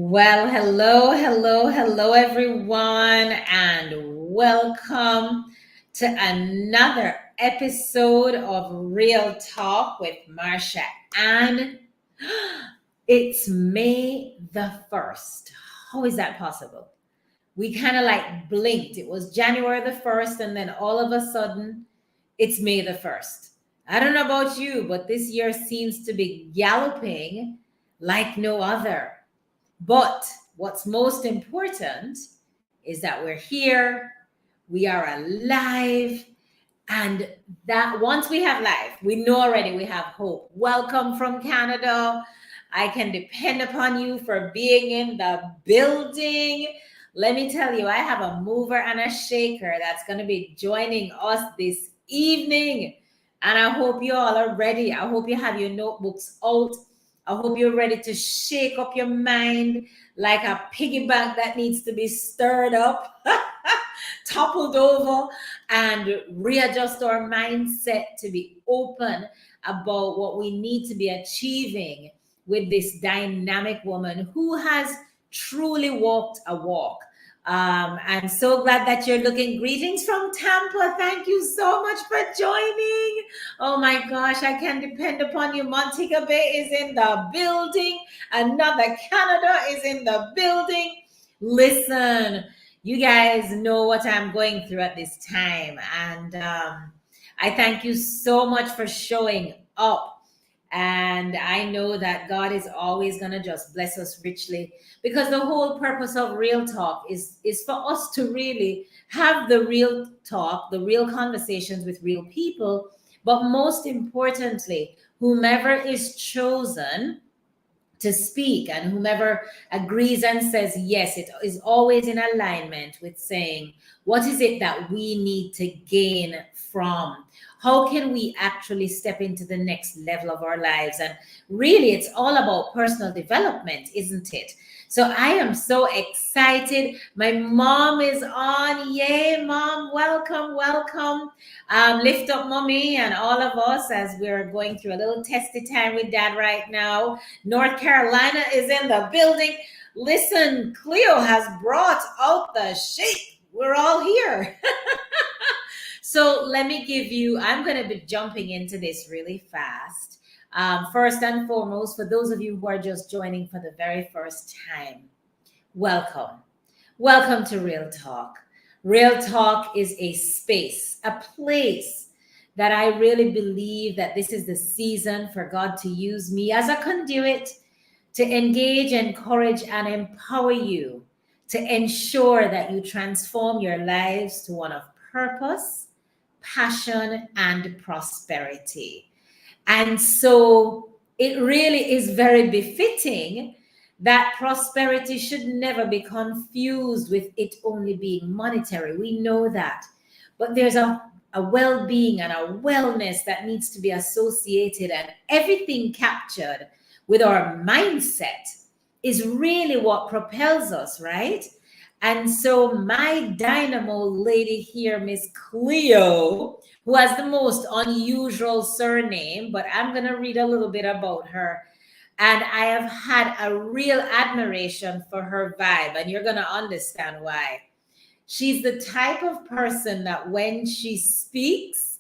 Well, hello, everyone, and welcome to another episode of Real Talk with Marsha-Ann. It's May the 1st. How is that possible? We kind of like blinked. It was January the 1st, and then all of a sudden, it's May the 1st. I don't know about you, but this year seems to be galloping like no other. But what's most important is that we're here, we are alive, and that once we have life, we know already we have hope. Welcome from Canada. I can depend upon you for being in the building. Let me tell you, I have a mover and a shaker that's going to be joining us this evening. And I hope you all are ready. I hope you have your notebooks out. I hope you're ready to shake up your mind like a piggy bank that needs to be stirred up, toppled over, and readjust our mindset to be open about what we need to be achieving with this dynamic woman who has truly walked a walk. I'm so glad that you're looking. Greetings from Tampa. Thank you so much for joining. Oh my gosh, I can depend upon you. Montego Bay is in the building. Another Canada is in the building. Listen, you guys know what I'm going through at this time. And I thank you so much for showing up. And I know that God is always going to just bless us richly, because the whole purpose of Real Talk is for us to really have the real talk, the real conversations with real people. But most importantly, whomever is chosen to speak and whomever agrees and says yes, it is always in alignment with saying, what is it that we need to gain from? How can we actually step into the next level of our lives? And really, it's all about personal development, isn't it? So I am so excited. My mom is on. Yay, mom. Welcome. Lift up mommy and all of us as we're going through a little testy time with dad right now. North Carolina is in the building. Listen, Cleo has brought out the shake. We're all here. So let me give you, I'm going to be jumping into this really fast. First and foremost, for those of you who are just joining for the very first time, welcome. Welcome to Real Talk. Real Talk is a space, a place that I really believe that this is the season for God to use me as a conduit to engage, encourage, and empower you to ensure that you transform your lives to one of purpose, passion, and prosperity. And so it really is very befitting that prosperity should never be confused with it only being monetary. We know that. But there's a well-being and a wellness that needs to be associated, and everything captured with our mindset is really what propels us, right? And so my dynamo lady here, Miss Cleo, who has the most unusual surname, but I'm going to read a little bit about her. And I have had a real admiration for her vibe, and you're going to understand why. She's the type of person that when she speaks,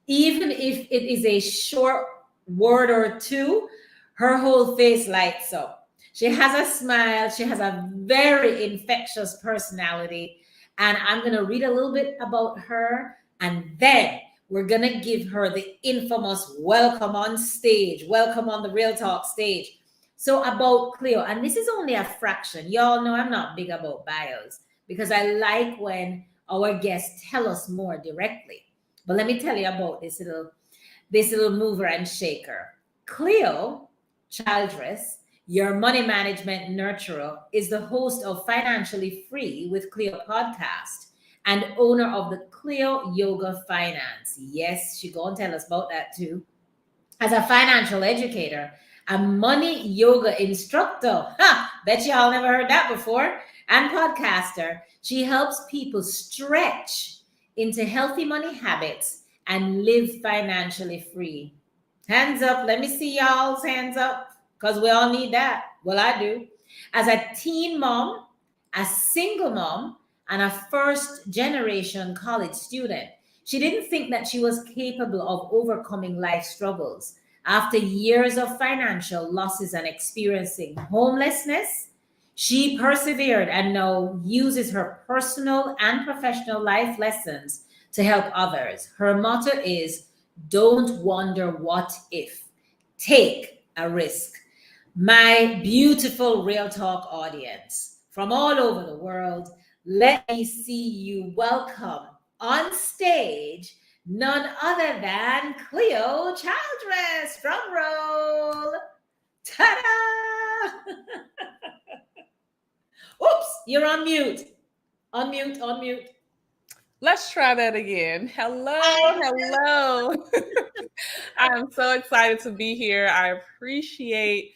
even if it is a short word or two, her whole face lights up. She has a smile. She has a very infectious personality. And I'm going to read a little bit about her. And then we're going to give her the infamous welcome on stage. Welcome on the Real Talk stage. So about Cleo, and this is only a fraction. Y'all know I'm not big about bios because I like when our guests tell us more directly. But let me tell you about this little mover and shaker. Cleo Childress, your money management nurturer, is the host of Financially Free with Cleo Podcast and owner of the Cleo Yoga Finance. Yes, she gonna tell us about that too. As a financial educator, a money yoga instructor, bet y'all never heard that before, and podcaster, she helps people stretch into healthy money habits and live financially free. Hands up, let me see y'all's hands up, because we all need that. Well, I do. As a teen mom, a single mom, and a first generation college student, she didn't think that she was capable of overcoming life struggles. After years of financial losses and experiencing homelessness, she persevered and now uses her personal and professional life lessons to help others. Her motto is don't wonder what if, take a risk. My beautiful Real Talk audience from all over the world, let me see you welcome on stage none other than Cleo Childress. Drum roll. Ta-da! Oops, you're on mute. Unmute, unmute. Let's try that again. Hello. I'm so excited to be here. I appreciate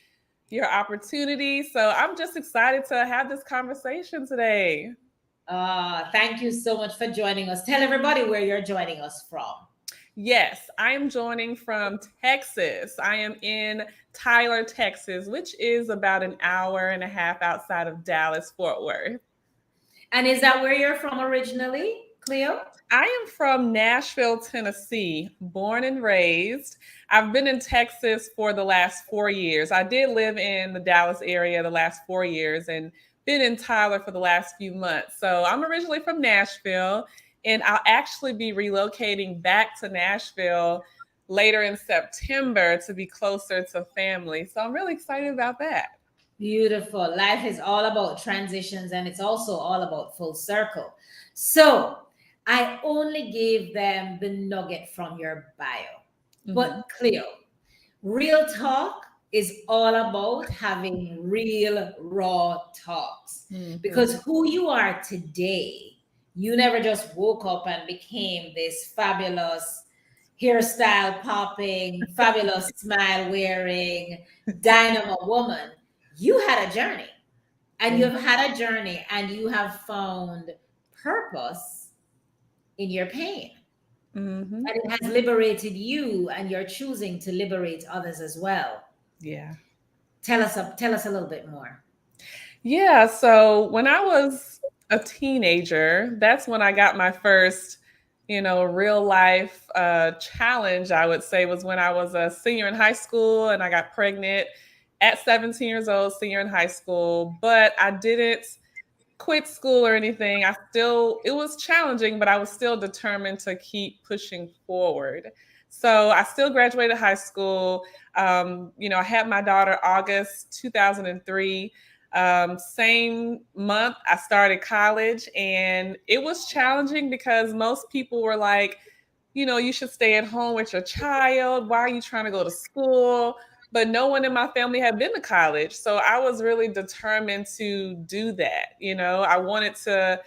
your opportunity. So I'm just excited to have this conversation today. Thank you so much for joining us. Tell everybody where you're joining us from. Yes, I am joining from Texas. I am in Tyler, Texas, which is about an hour and a half outside of Dallas, Fort Worth. And is that where you're from originally, Cleo? I am from Nashville, Tennessee, born and raised. I've been in Texas for the last 4 years. I did live in the Dallas area the last 4 years and been in Tyler for the last few months. So I'm originally from Nashville, and I'll actually be relocating back to Nashville later in September to be closer to family. So I'm really excited about that. Beautiful. Life is all about transitions, and it's also all about full circle. So I only gave them the nugget from your bio. But Cleo, Real Talk is all about having real, raw talks. Because who you are today, you never just woke up and became this fabulous hairstyle popping, fabulous smile wearing, dynamo woman. You had a journey, and you've had a journey, and you have found purpose in your pain. And it has liberated you, and you're choosing to liberate others as well. Yeah. Tell us a little bit more. Yeah. So when I was a teenager, that's when I got my first, real life challenge, I would say, was when I was a senior in high school and I got pregnant at 17 years old, senior in high school. But I didn't quit school or anything. It was challenging, but I was still determined to keep pushing forward. So I still graduated high school. I had my daughter August 2003. Same month, I started college, and it was challenging because most people were like, you should stay at home with your child. Why are you trying to go to school? But no one in my family had been to college. So I was really determined to do that. I wanted to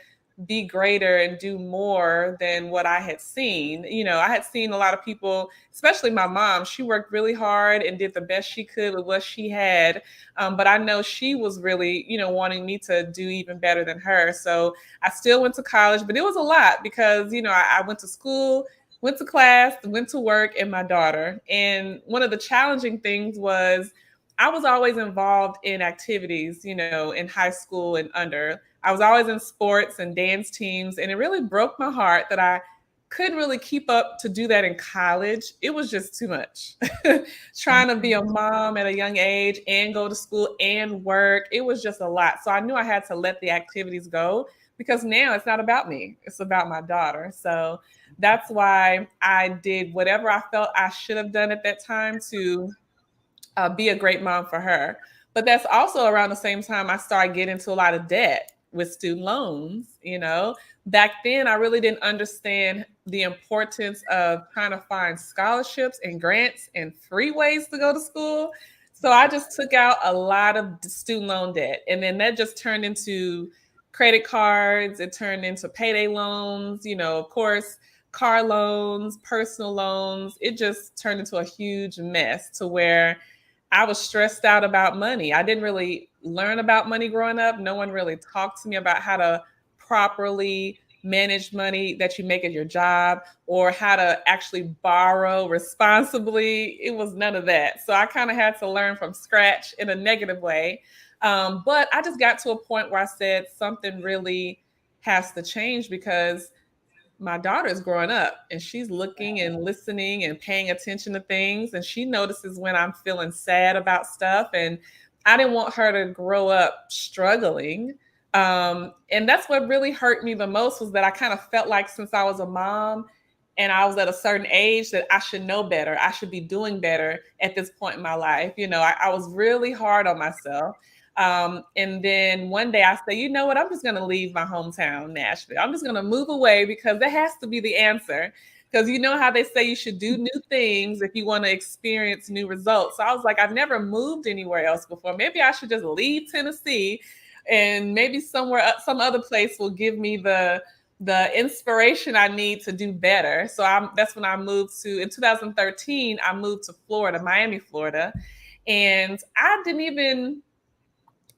be greater and do more than what I had seen. I had seen a lot of people, especially my mom. She worked really hard and did the best she could with what she had. But I know she was really, wanting me to do even better than her. So I still went to college, but it was a lot because, I went to school, went to class, went to work, and my daughter. And one of the challenging things was I was always involved in activities, in high school and under. I was always in sports and dance teams, and it really broke my heart that I couldn't really keep up to do that in college. It was just too much. Trying to be a mom at a young age and go to school and work, it was just a lot. So I knew I had to let the activities go because now it's not about me. It's about my daughter. So that's why I did whatever I felt I should have done at that time to be a great mom for her. But that's also around the same time I started getting into a lot of debt with student loans. Back then I really didn't understand the importance of trying to find scholarships and grants and free ways to go to school. So I just took out a lot of student loan debt, and then that just turned into credit cards. It turned into payday loans, of course, car loans, personal loans. It just turned into a huge mess to where I was stressed out about money. I didn't really learn about money growing up. No one really talked to me about how to properly manage money that you make at your job or how to actually borrow responsibly. It was none of that. So I kind of had to learn from scratch in a negative way. But I just got to a point where I said something really has to change because my daughter is growing up and she's looking and listening and paying attention to things. And she notices when I'm feeling sad about stuff. And I didn't want her to grow up struggling. And that's what really hurt me the most was that I kind of felt like since I was a mom and I was at a certain age that I should know better. I should be doing better at this point in my life. I was really hard on myself. And then one day I say, you know what, I'm just going to leave my hometown, Nashville. I'm just going to move away because that has to be the answer. Because you know how they say you should do new things if you want to experience new results. So I was like, I've never moved anywhere else before. Maybe I should just leave Tennessee and maybe some other place will give me the inspiration I need to do better. So that's when I moved in 2013, I moved to Florida, Miami, Florida. And I didn't even,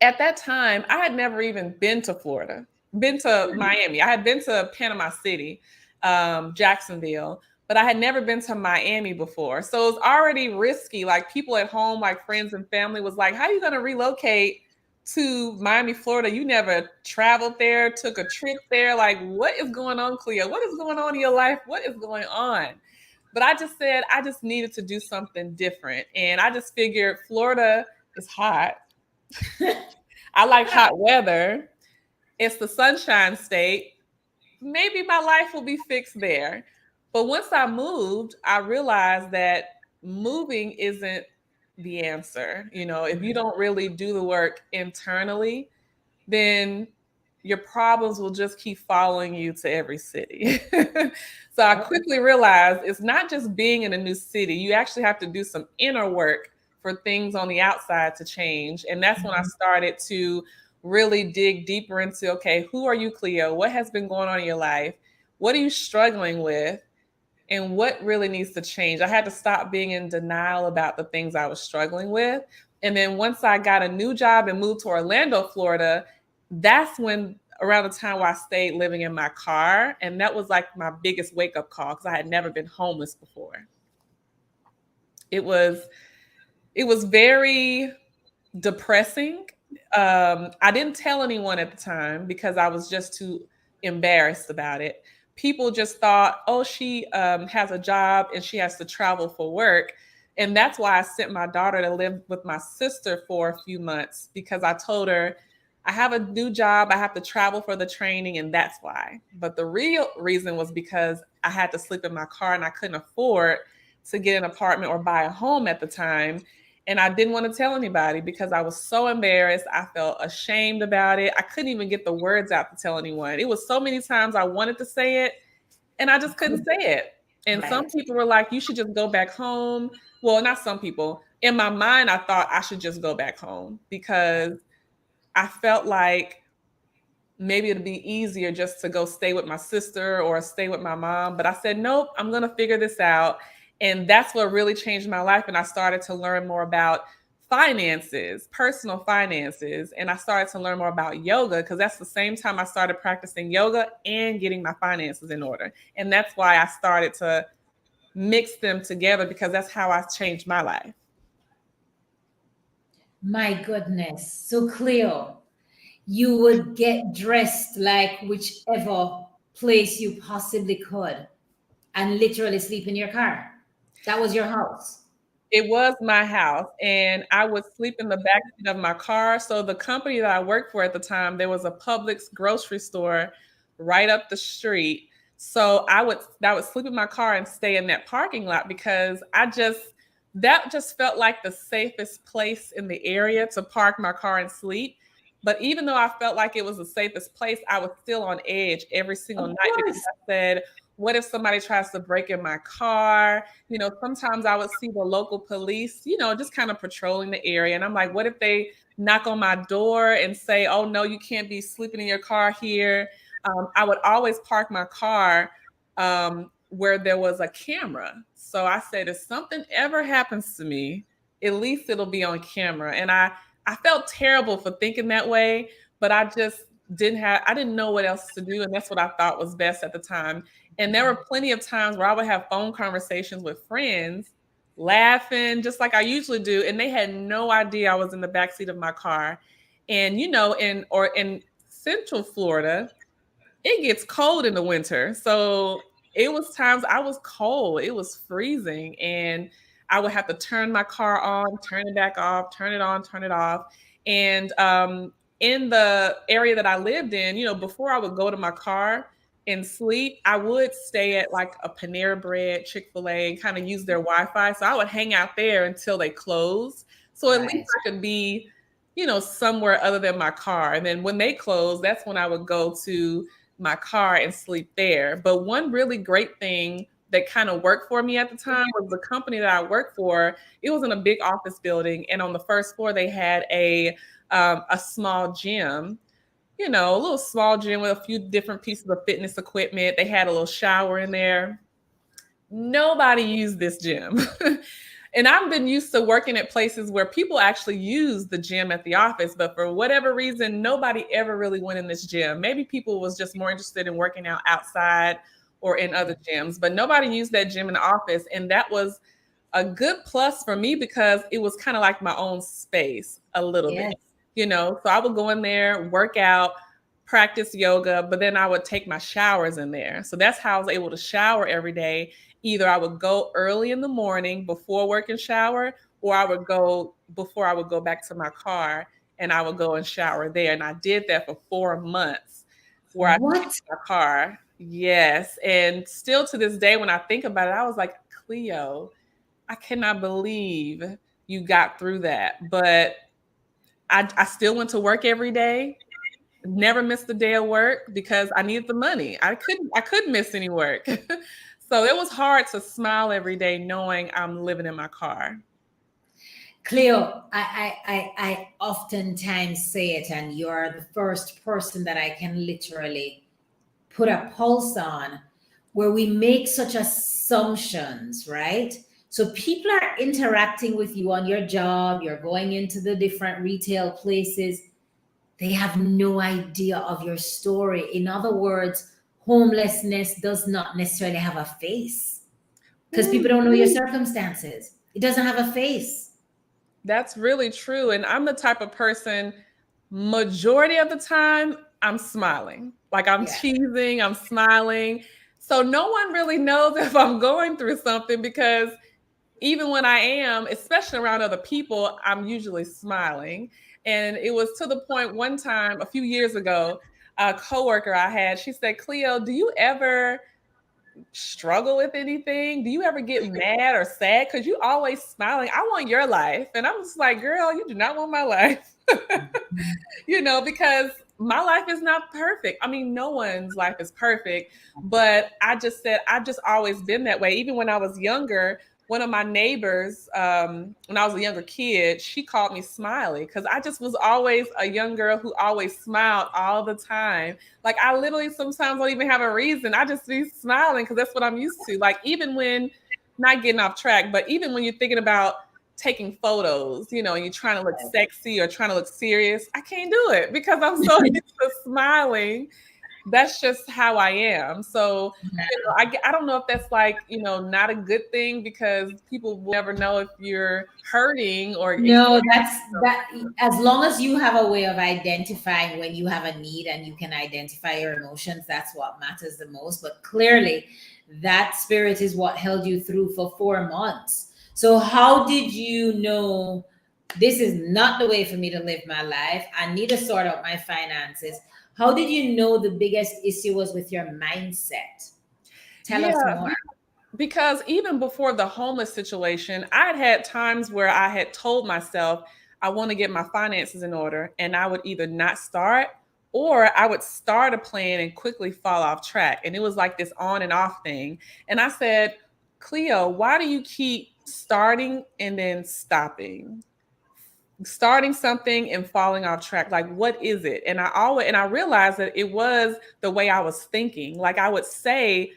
at that time, I had never even been to Florida, been to Miami. I had been to Panama City, Jacksonville, but I had never been to Miami before. So it was already risky. Like people at home, like friends and family was like, how are you going to relocate to Miami, Florida? You never traveled there, took a trip there. Like, what is going on, Cleo? What is going on in your life? What is going on? But I just said, I just needed to do something different. And I just figured Florida is hot. I like hot weather. It's the sunshine state. Maybe my life will be fixed there. But once I moved, I realized that moving isn't the answer. If you don't really do the work internally, then your problems will just keep following you to every city. So I quickly realized it's not just being in a new city. You actually have to do some inner work for things on the outside to change. And that's when I started to really dig deeper into, okay, who are you, Cleo? What has been going on in your life? What are you struggling with? And what really needs to change? I had to stop being in denial about the things I was struggling with. And then once I got a new job and moved to Orlando, Florida, that's when around the time where I stayed living in my car. And that was like my biggest wake up call because I had never been homeless before. It was very depressing. I didn't tell anyone at the time because I was just too embarrassed about it. People just thought, oh, she has a job and she has to travel for work. And that's why I sent my daughter to live with my sister for a few months because I told her, I have a new job, I have to travel for the training, and that's why. But the real reason was because I had to sleep in my car and I couldn't afford to get an apartment or buy a home at the time. And I didn't want to tell anybody because I was so embarrassed. I felt ashamed about it. I couldn't even get the words out to tell anyone. It was so many times I wanted to say it and I just couldn't say it. And some people were like, you should just go back home. Well, not some people. In my mind, I thought I should just go back home because I felt like maybe it'd be easier just to go stay with my sister or stay with my mom. But I said, nope, I'm going to figure this out. And that's what really changed my life. And I started to learn more about finances, personal finances. And I started to learn more about yoga because that's the same time I started practicing yoga and getting my finances in order. And that's why I started to mix them together because that's how I changed my life. My goodness. So, Cleo, you would get dressed like whichever place you possibly could and literally sleep in your car. That was your house. It was my house, and I would sleep in the backseat of my car. So the company that I worked for at the time, there was a Publix grocery store right up the street. So I would sleep in my car and stay in that parking lot because that just felt like the safest place in the area to park my car and sleep. But even though I felt like it was the safest place, I was still on edge every single night because I said, what if somebody tries to break in my car? Sometimes I would see the local police, just kind of patrolling the area. And I'm like, what if they knock on my door and say, oh, no, you can't be sleeping in your car here. I would always park my car where there was a camera. So I said, if something ever happens to me, at least it'll be on camera. And I felt terrible for thinking that way, but I just I didn't know what else to do. And that's what I thought was best at the time. And there were plenty of times where I would have phone conversations with friends, laughing just like I usually do. And they had no idea I was in the backseat of my car. And in Central Florida, it gets cold in the winter. So it was times I was cold. It was freezing. And I would have to turn my car on, turn it back off, turn it on, turn it off. And in the area that I lived in, before I would go to my car and sleep, I would stay at like a Panera Bread, Chick-fil-A, and kind of use their Wi-Fi. So I would hang out there until they closed. So at least Right. I could be, somewhere other than my car. And then when they closed, that's when I would go to my car and sleep there. But one really great thing that kind of worked for me at the time was the company that I worked for. It was in a big office building, and on the first floor they had a small gym. A little small gym with a few different pieces of fitness equipment. They had a little shower in there. Nobody used this gym. And I've been used to working at places where people actually use the gym at the office, but for whatever reason, nobody ever really went in this gym. Maybe people was just more interested in working out outside or in other gyms, but nobody used that gym in the office. And that was a good plus for me because it was kind of like my own space a little bit, Yes. so I would go in there, work out, practice yoga, but then I would take my showers in there. So that's how I was able to shower every day. Either I would go early in the morning before work and shower, or I would go before I would go back to my car and I would go and shower there. And I did that for 4 months where I took What? my car. Yes. And still to this day, when I think about it, I was like, Cleo, I cannot believe you got through that. But I still went to work every day. Never missed a day of work because I needed the money. I couldn't miss any work. So it was hard to smile every day knowing I'm living in my car. Cleo, I oftentimes say it, and you're the first person that I can literally put a pulse on, where we make such assumptions, right? So people are interacting with you on your job, you're going into the different retail places, they have no idea of your story. In other words, homelessness does not necessarily have a face because people don't know your Mhm. circumstances. It doesn't have a face. That's really true. And I'm the type of person, majority of the time, I'm smiling. Like I'm Yeah. cheesing, I'm smiling. So no one really knows if I'm going through something because even when I am, especially around other people, I'm usually smiling. And it was to the point one time a few years ago, a coworker I had, she said, Cleo, do you ever struggle with anything? Do you ever get mad or sad? Because you always smiling. I want your life. And I was like, girl, you do not want my life. Because my life is not perfect. I mean, no one's life is perfect. But I just said, I've just always been that way. Even when I was younger, one of my neighbors, when I was a younger kid, she called me Smiley because I just was always a young girl who always smiled all the time. Like I literally sometimes don't even have a reason. I just be smiling because that's what I'm used to. Like even when, not getting off track, but even when you're thinking about taking photos, and you're trying to look sexy or trying to look serious, I can't do it because I'm so used to smiling. That's just how I am. So, I don't know if that's like, not a good thing because people will never know if you're hurting or No, that's that. As long as you have a way of identifying when you have a need and you can identify your emotions, that's what matters the most. But clearly, that spirit is what held you through for 4 months. So, how did you know this is not the way for me to live my life? I need to sort out my finances. How did you know the biggest issue was with your mindset? Tell us yeah, more. because even before the homeless situation, I'd had times where I had told myself, I want to get my finances in order. And I would either not start or I would start a plan and quickly fall off track. And it was like this on and off thing. And I said, Cleo, why do you keep starting and then stopping? Starting something and falling off track. Like, what is it? And I realized that it was the way I was thinking. Like I would say,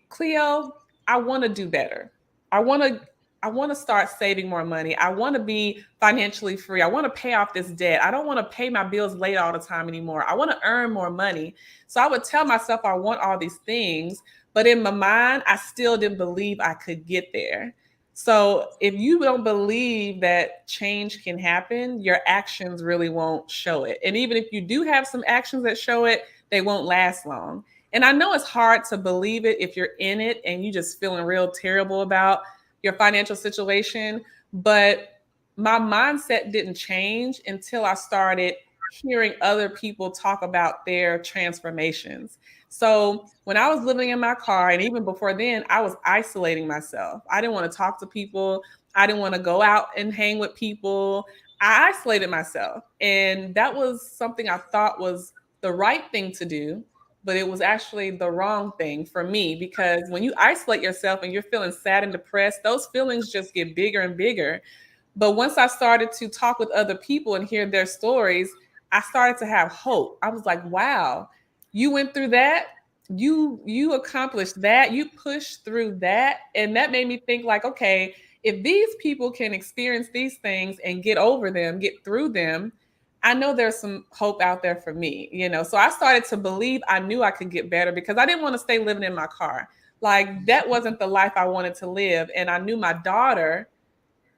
Cleo, I want to do better. I want to I want to start saving more money. I want to be financially free. I want to pay off this debt. I don't want to pay my bills late all the time anymore. I want to earn more money. So I would tell myself I want all these things, but in my mind, I still didn't believe I could get there. So if you don't believe that change can happen, your actions really won't show it. And even if you do have some actions that show it, they won't last long. And I know it's hard to believe it if you're in it and you just feeling real terrible about your financial situation. But my mindset didn't change until I started hearing other people talk about their transformations. So when I was living in my car, and even before then, I was isolating myself. I didn't want to talk to people. I didn't want to go out and hang with people. I isolated myself. And that was something I thought was the right thing to do, but it was actually the wrong thing for me, because when you isolate yourself and you're feeling sad and depressed, those feelings just get bigger and bigger. But once I started to talk with other people and hear their stories, I started to have hope. I was like, wow, you went through that. You accomplished that. You pushed through that. And that made me think like, okay, if these people can experience these things and get over them, get through them, I know there's some hope out there for me, you know. So I started to believe I knew I could get better because I didn't want to stay living in my car. Like that wasn't the life I wanted to live. And I knew my daughter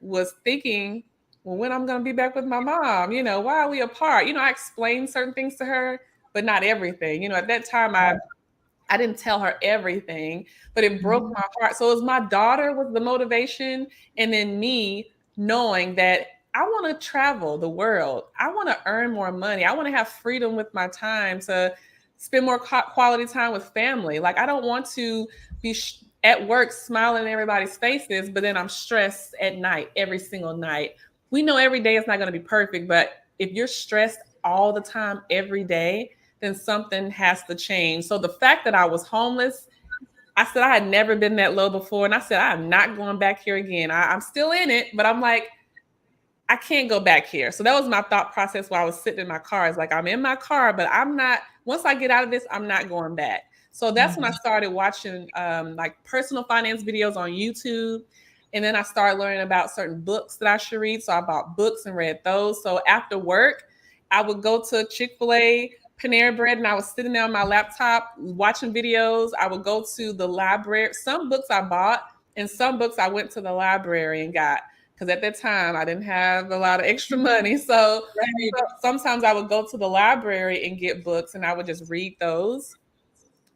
was thinking, well, when I'm going to be back with my mom, you know, why are we apart? You know, I explained certain things to her, but not everything. You know, at that time, I didn't tell her everything, but it broke my heart. So it was my daughter was the motivation, and then me knowing that I want to travel the world. I want to earn more money. I want to have freedom with my time to spend more quality time with family. Like I don't want to be at work smiling in everybody's faces, but then I'm stressed at night every single night. We know every day is not going to be perfect, but if you're stressed all the time every day, then something has to change. So the fact that I was homeless, I said I had never been that low before. And I said, I'm not going back here again. I'm still in it, but I'm like, I can't go back here. So that was my thought process while I was sitting in my car. It's like, I'm in my car, but I'm not, once I get out of this, I'm not going back. So that's when I started watching like personal finance videos on YouTube. And then I started learning about certain books that I should read. So I bought books and read those. So after work, I would go to Chick-fil-A, Panera Bread, and I was sitting there on my laptop watching videos. I would go to the library. Some books I bought, and some books I went to the library and got, because at that time I didn't have a lot of extra money. So sometimes I would go to the library and get books, and I would just read those.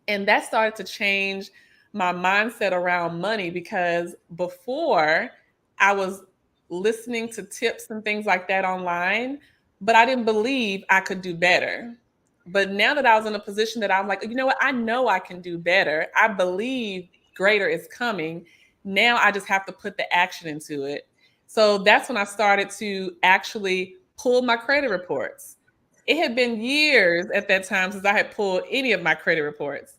And that started to change my mindset around money, because before I was listening to tips and things like that online, but I didn't believe I could do better. But now that I was in a position that I'm like, you know what, I know I can do better. I believe greater is coming. Now I just have to put the action into it. So that's when I started to actually pull my credit reports. It had been years at that time since I had pulled any of my credit reports.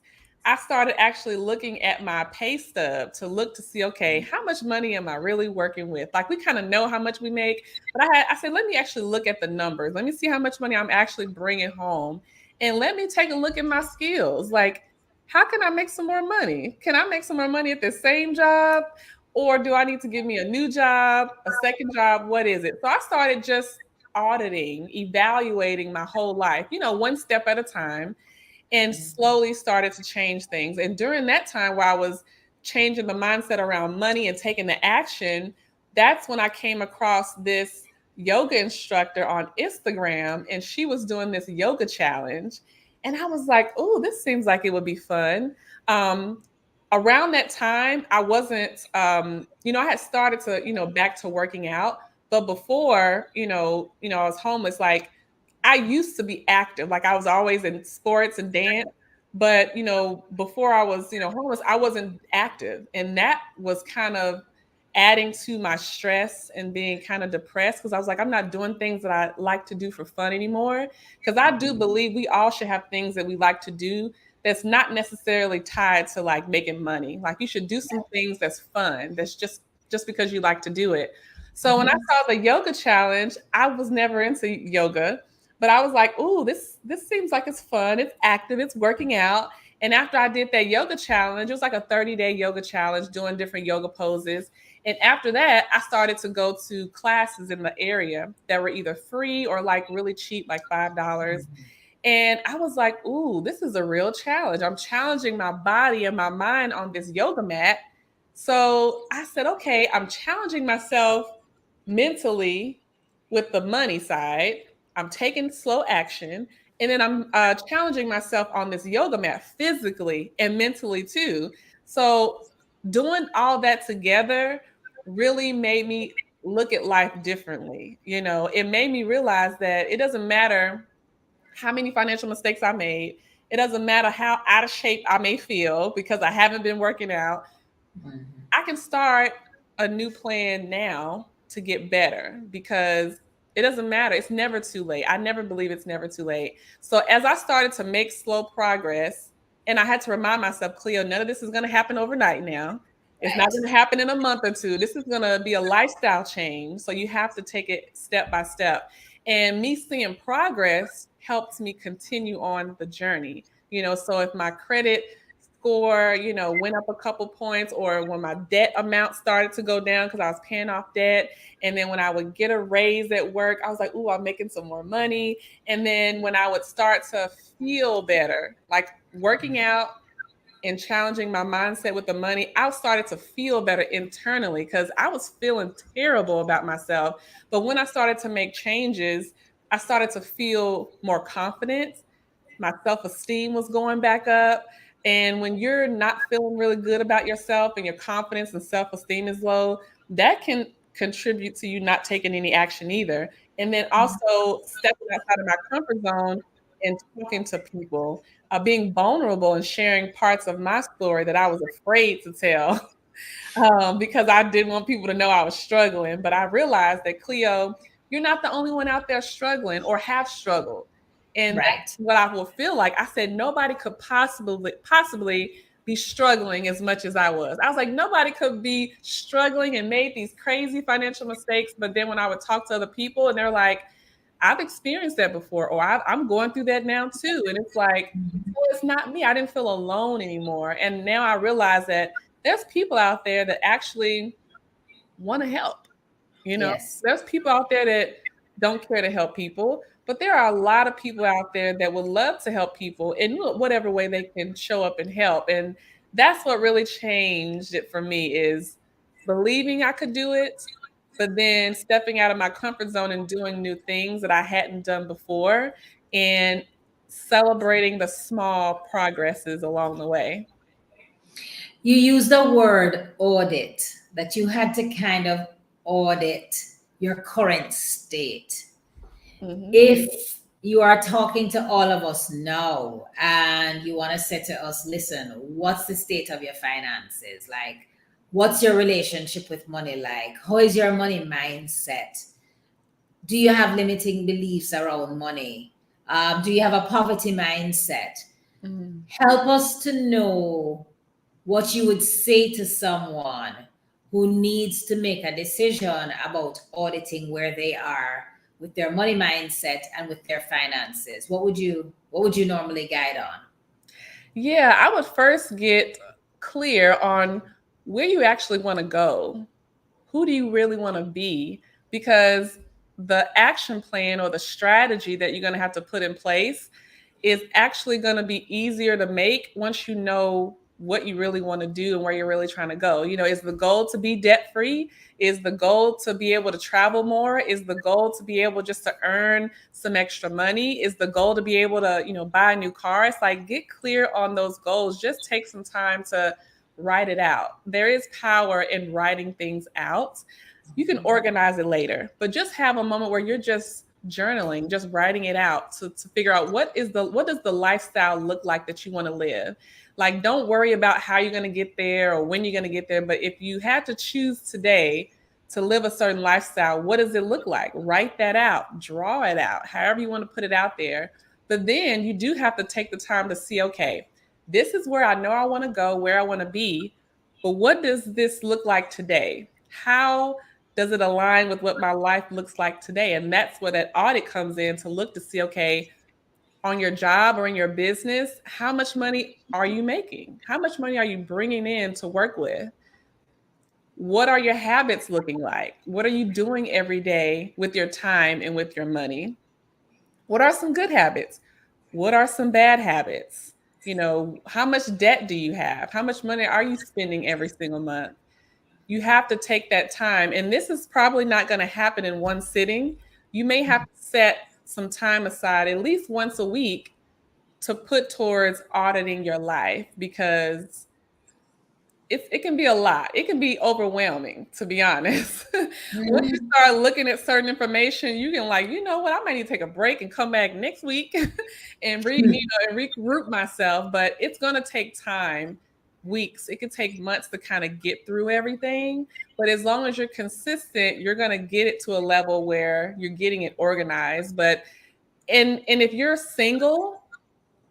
I started actually looking at my pay stub to look to see, okay, how much money am I really working with? Like we kind of know how much we make, but I said, let me actually look at the numbers. Let me see how much money I'm actually bringing home, and let me take a look at my skills. Like, how can I make some more money? Can I make some more money at the same job? Or do I need to give me a new job, a second job? What is it? So I started just auditing, evaluating my whole life, you know, one step at a time, and slowly started to change things. And during that time where I was changing the mindset around money and taking the action, that's when I came across this yoga instructor on Instagram, and she was doing this yoga challenge. And I was like, oh, this seems like it would be fun. Um, Around that time, I wasn't, you know, I had started to, you know, back to working out. But before, I was homeless. Like I used to be active. Like I was always in sports and dance. But, before I was, homeless, I wasn't active. And that was kind of adding to my stress and being kind of depressed, because I was like, I'm not doing things that I like to do for fun anymore. Because I do believe we all should have things that we like to do that's not necessarily tied to like making money. Like you should do some things that's fun, that's just because you like to do it. So when I saw the yoga challenge, I was never into yoga, but I was like, "Ooh, this seems like it's fun. It's active. It's working out." And after I did that yoga challenge, it was like a 30-day yoga challenge, doing different yoga poses. And after that, I started to go to classes in the area that were either free or like really cheap, like $5. And I was like, "Ooh, this is a real challenge. I'm challenging my body and my mind on this yoga mat. So I said, okay, I'm challenging myself mentally with the money side. I'm taking slow action. And then I'm challenging myself on this yoga mat physically and mentally too. So doing all that together really made me look at life differently. It made me realize that it doesn't matter how many financial mistakes I made. It doesn't matter how out of shape I may feel because I haven't been working out. Mhm. I can start a new plan now to get better because it doesn't matter. It's never too late. I never believe it's never too late. So as I started to make slow progress, and I had to remind myself, Cleo, none of this is going to happen overnight now. It's not Right. going to happen in a month or two. This is going to be a lifestyle change. So you have to take it step by step. And me seeing progress helps me continue on the journey. So if my credit score, went up a couple points, or when my debt amount started to go down because I was paying off debt. And then when I would get a raise at work, I was like, ooh, I'm making some more money. And then when I would start to feel better, like working out and challenging my mindset with the money, I started to feel better internally because I was feeling terrible about myself. But when I started to make changes, I started to feel more confident. My self-esteem was going back up. And when you're not feeling really good about yourself and your confidence and self-esteem is low, that can contribute to you not taking any action either. And then also stepping outside of my comfort zone and talking to people, being vulnerable and sharing parts of my story that I was afraid to tell because I didn't want people to know I was struggling. But I realized that, Cleo, you're not the only one out there struggling or have struggled. And that's Right. what I will feel like. I said nobody could possibly be struggling as much as I was. I was like, nobody could be struggling and made these crazy financial mistakes. But then when I would talk to other people and they're like, I've experienced that before, or I'm going through that now too. And it's like, well, it's not me. I didn't feel alone anymore. And now I realize that there's people out there that actually want to help. Yes. There's people out there that don't care to help people, but there are a lot of people out there that would love to help people in whatever way they can show up and help. And that's what really changed it for me is believing I could do it, but then stepping out of my comfort zone and doing new things that I hadn't done before and celebrating the small progresses along the way. You use the word audit, that you had to kind of audit your current state. Hmm. If you are talking to all of us now and you want to say to us, listen, what's the state of your finances? Like, what's your relationship with money like? How is your money mindset? Do you have limiting beliefs around money? Do you have a poverty mindset? Hmm. Help us to know what you would say to someone who needs to make a decision about auditing where they are with their money mindset and with their finances. What would you normally guide on? Yeah, I would first get clear on where you actually want to go. Who do you really want to be? Because the action plan or the strategy that you're going to have to put in place is actually going to be easier to make once you know what you really want to do and where you're really trying to go. Is the goal to be debt free? Is the goal to be able to travel more? Is the goal to be able just to earn some extra money? Is the goal to be able to, buy a new car? It's like get clear on those goals. Just take some time to write it out. There is power in writing things out. You can organize it later, but just have a moment where you're just journaling, just writing it out to figure out what does the lifestyle look like that you want to live. Like don't worry about how you're going to get there or when you're going to get there, but if you had to choose today to live a certain lifestyle, what does it look like? Write that out, draw it out, however you want to put it out there. But then you do have to take the time to see, okay, this is where I know I want to go, where I want to be, but what does this look like today? How does it align with what my life looks like today? And that's where that audit comes in to look to see, okay, on your job or in your business, how much money are you making? How much money are you bringing in to work with? What are your habits looking like? What are you doing every day with your time and with your money? What are some good habits? What are some bad habits? How much debt do you have? How much money are you spending every single month? you have to take that time. And this is probably not going to happen in one sitting. You may have to set some time aside at least once a week to put towards auditing your life, because it can be a lot. It can be overwhelming, to be honest. Once you Mhm. start looking at certain information, you can like, you know what, I might need to take a break and come back next week and and regroup myself. But it's gonna take time, weeks. It could take months to kind of get through everything. But as long as you're consistent, you're gonna get it to a level where you're getting it organized. But and if you're single,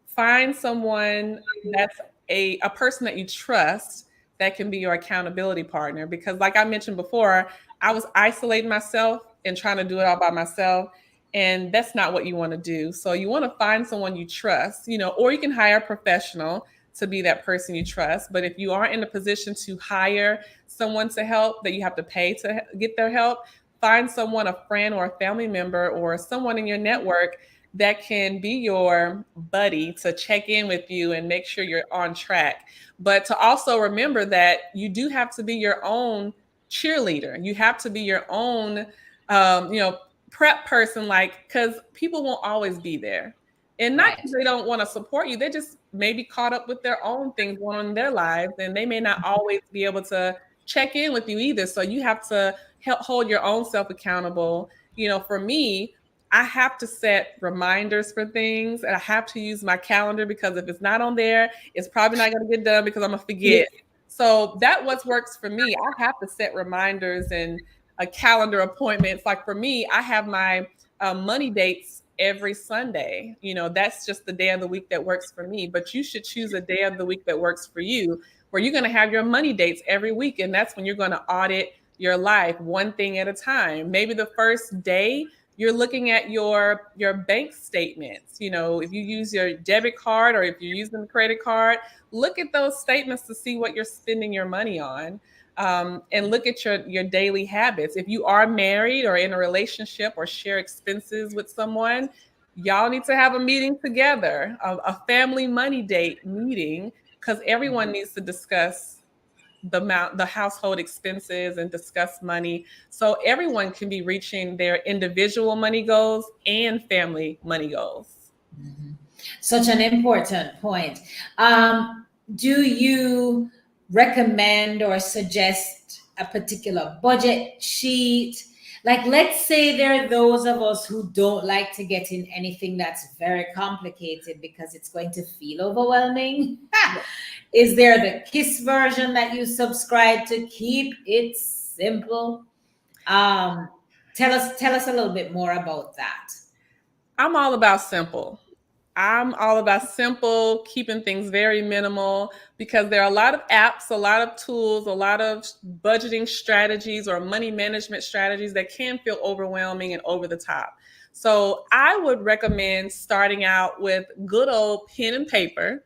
find someone that's a person that you trust that can be your accountability partner, because like I mentioned before, I was isolating myself and trying to do it all by myself, and that's not what you want to do. So you want to find someone you trust, or you can hire a professional to be that person you trust. But if you aren't in a position to hire someone to help, that you have to pay to get their help, find someone, a friend or a family member or someone in your network that can be your buddy to check in with you and make sure you're on track. But to also remember that you do have to be your own cheerleader. You have to be your own, um, you know, prep person, like, because people won't always be there. And not Right. because they don't want to support you, they just may be caught up with their own things going on in their lives, and they may not always be able to check in with you either. So you have to help hold your own self accountable. For me, I have to set reminders for things, and I have to use my calendar, because if it's not on there, it's probably not going to get done because I'm going to Yeah. forget. So that what works for me. I have to set reminders and a calendar appointments. Like for me, I have my money dates every Sunday. That's just the day of the week that works for me. But you should choose a day of the week that works for you, where you're going to have your money dates every week. And that's when you're going to audit your life one thing at a time. Maybe the first day you're looking at your bank statements. If you use your debit card or if you're using the credit card, look at those statements to see what you're spending your money on. And look at your daily habits. If you are married or in a relationship or share expenses with someone, y'all need to have a meeting together, a family money date meeting, because everyone needs to discuss the household expenses and discuss money, so everyone can be reaching their individual money goals and family money goals. Mhm. Such an important point. Do you recommend or suggest a particular budget sheet? Like, let's say there are those of us who don't like to get in anything that's very complicated because it's going to feel overwhelming. Is there the KISS version that you subscribe to? Keep it simple. Um, tell us a little bit more about that. I'm all about simple. I'm all about simple, keeping things very minimal, because there are a lot of apps, a lot of tools, a lot of budgeting strategies or money management strategies that can feel overwhelming and over the top. So I would recommend starting out with good old pen and paper,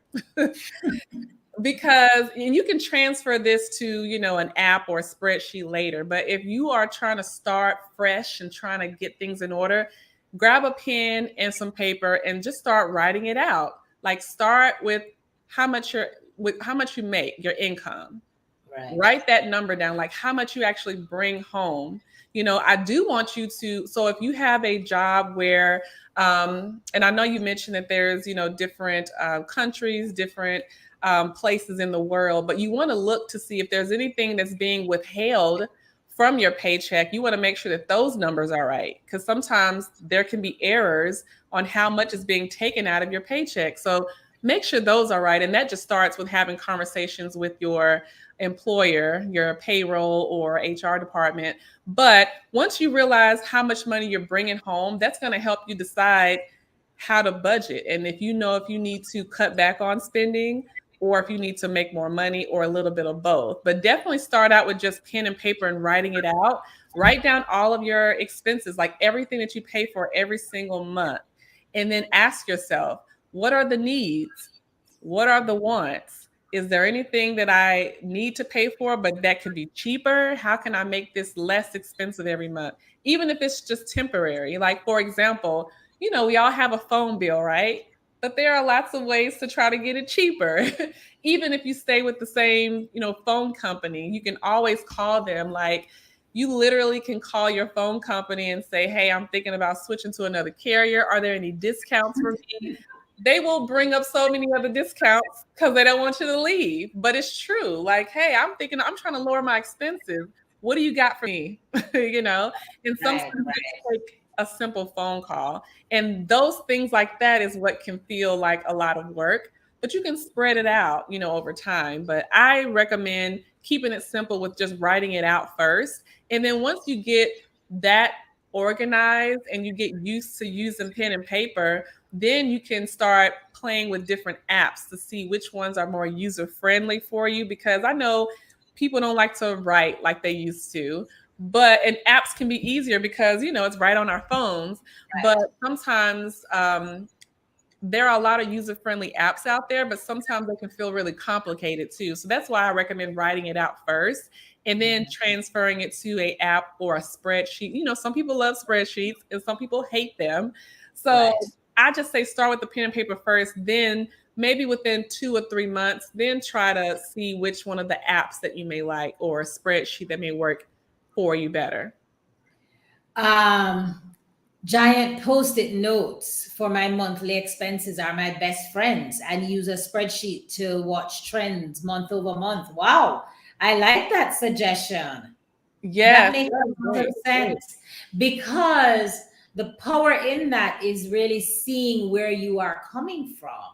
because and you can transfer this to an app or a spreadsheet later. But if you are trying to start fresh and trying to get things in order, grab a pen and some paper and just start writing it out. Like, start with how much you make, your income. Right. Write that number down, like how much you actually bring home. I do want you to, so if you have a job where and I know you mentioned that there's different countries, different places in the world, but you want to look to see if there's anything that's being withheld from your paycheck. You want to make sure that those numbers are right, because sometimes there can be errors on how much is being taken out of your paycheck. So make sure those are right. And that just starts with having conversations with your employer, your payroll or HR department. But once you realize how much money you're bringing home, that's going to help you decide how to budget. And if you need to cut back on spending, or if you need to make more money, or a little bit of both. But definitely start out with just pen and paper and writing it out. Write down all of your expenses, like everything that you pay for every single month. And then ask yourself, what are the needs? What are the wants? Is there anything that I need to pay for, but that could be cheaper? How can I make this less expensive every month? Even if it's just temporary. Like, for example, we all have a phone bill, right? but there are lots of ways to try to get it cheaper. Even if you stay with the same, phone company, you can always call them. Like, you literally can call your phone company and say, hey, I'm thinking about switching to another carrier. Are there any discounts for me? They will bring up so many other discounts because they don't want you to leave. But it's true. Like, hey, I'm trying to lower my expenses. What do you got for me? And sometimes Right, it right, take a simple phone call. And those things like that is what can feel like a lot of work, but you can spread it out, over time. But I recommend keeping it simple with just writing it out first. And then once you get that organized and you get used to using pen and paper, then you can start playing with different apps to see which ones are more user friendly for you. Because I know people don't like to write like they used to, and apps can be easier because it's right on our phones. But right. sometimes there are a lot of user friendly apps out there, but sometimes they can feel really complicated too. So that's why I recommend writing it out first and then transferring it to a app or a spreadsheet. Some people love spreadsheets and some people hate them. So Right. I just say start with the pen and paper first, then maybe within 2 or 3 months, then try to see which one of the apps that you may like or a spreadsheet that may work for you better. Um, Giant post-it notes for my monthly expenses are my best friends, and use a spreadsheet to watch trends month over month. Wow, I like that suggestion. That Yes, makes that's a lot of great. sense, because the power in that is really seeing where you are coming from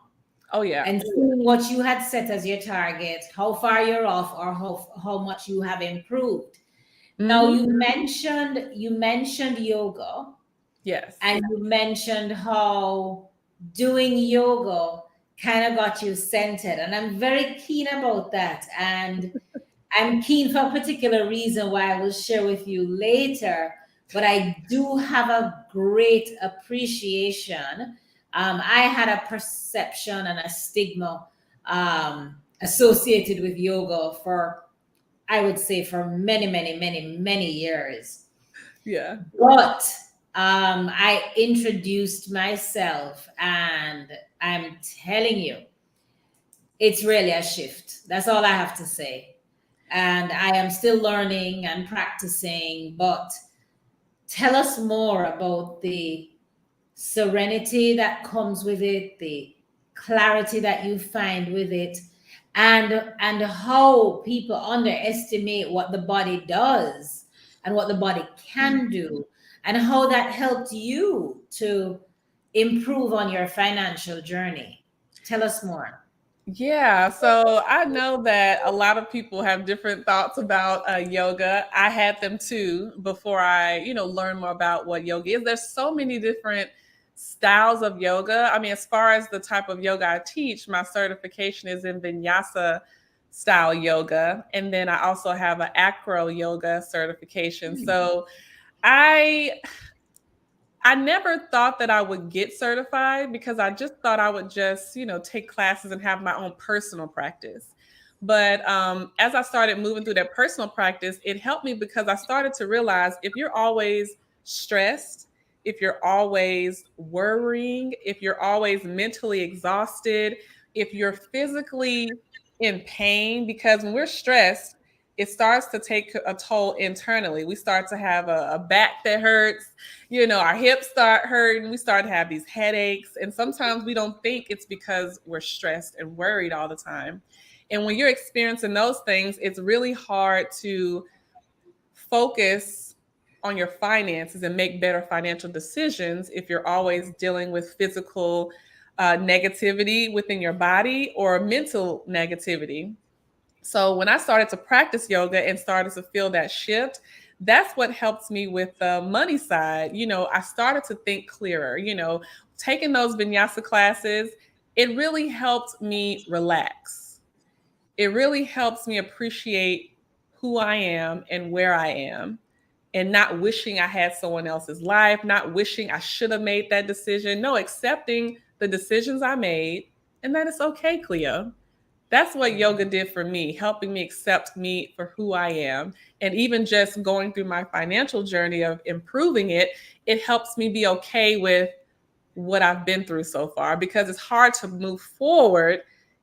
Oh yeah. and seeing what you had set as your target, how far you're off, or how much you have improved. Now, Hmm. you mentioned yoga, Yes. and you mentioned how doing yoga kind of got you centered. And I'm very keen about that. And I'm keen for a particular reason why I will share with you later. But I do have a great appreciation. I had a perception and a stigma associated with yoga for, I would say, for many, many, many, many years. Yeah. But I introduced myself, and I'm telling you, it's really a shift. That's all I have to say. And I am still learning and practicing, but tell us more about the serenity that comes with it, the clarity that you find with it, and how people underestimate what the body does and what the body can do, and how that helped you to improve on your financial journey. Tell us more. Yeah, so I know that a lot of people have different thoughts about yoga. I had them too before I, learned more about what yoga is. There's so many different styles of yoga. I mean, as far as the type of yoga I teach, my certification is in vinyasa style yoga, and then I also have an acro yoga certification. So I I never thought that I would get certified because I just thought I would just, take classes and have my own personal practice. But as I started moving through that personal practice, it helped me because I started to realize if you're always stressed, if you're always worrying, if you're always mentally exhausted, if you're physically in pain, because when we're stressed, it starts to take a toll internally. We start to have a back that hurts, our hips start hurting, we start to have these headaches, and sometimes we don't think it's because we're stressed and worried all the time. And when you're experiencing those things, it's really hard to focus on your finances and make better financial decisions if you're always dealing with physical negativity within your body or mental negativity. So when I started to practice yoga and started to feel that shift, that's what helped me with the money side. I started to think clearer. Taking those vinyasa classes, it really helped me relax. It really helps me appreciate who I am and where I am, and not wishing I had someone else's life, not wishing I should have made that decision. No, accepting the decisions I made and that it's okay, Cleo. That's what yoga did for me, helping me accept me for who I am. And even just going through my financial journey of improving it, it helps me be okay with what I've been through so far, because it's hard to move forward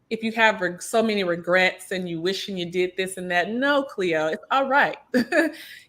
if you have so many regrets and you wishing you did this and that. No, Cleo, it's all right. Right.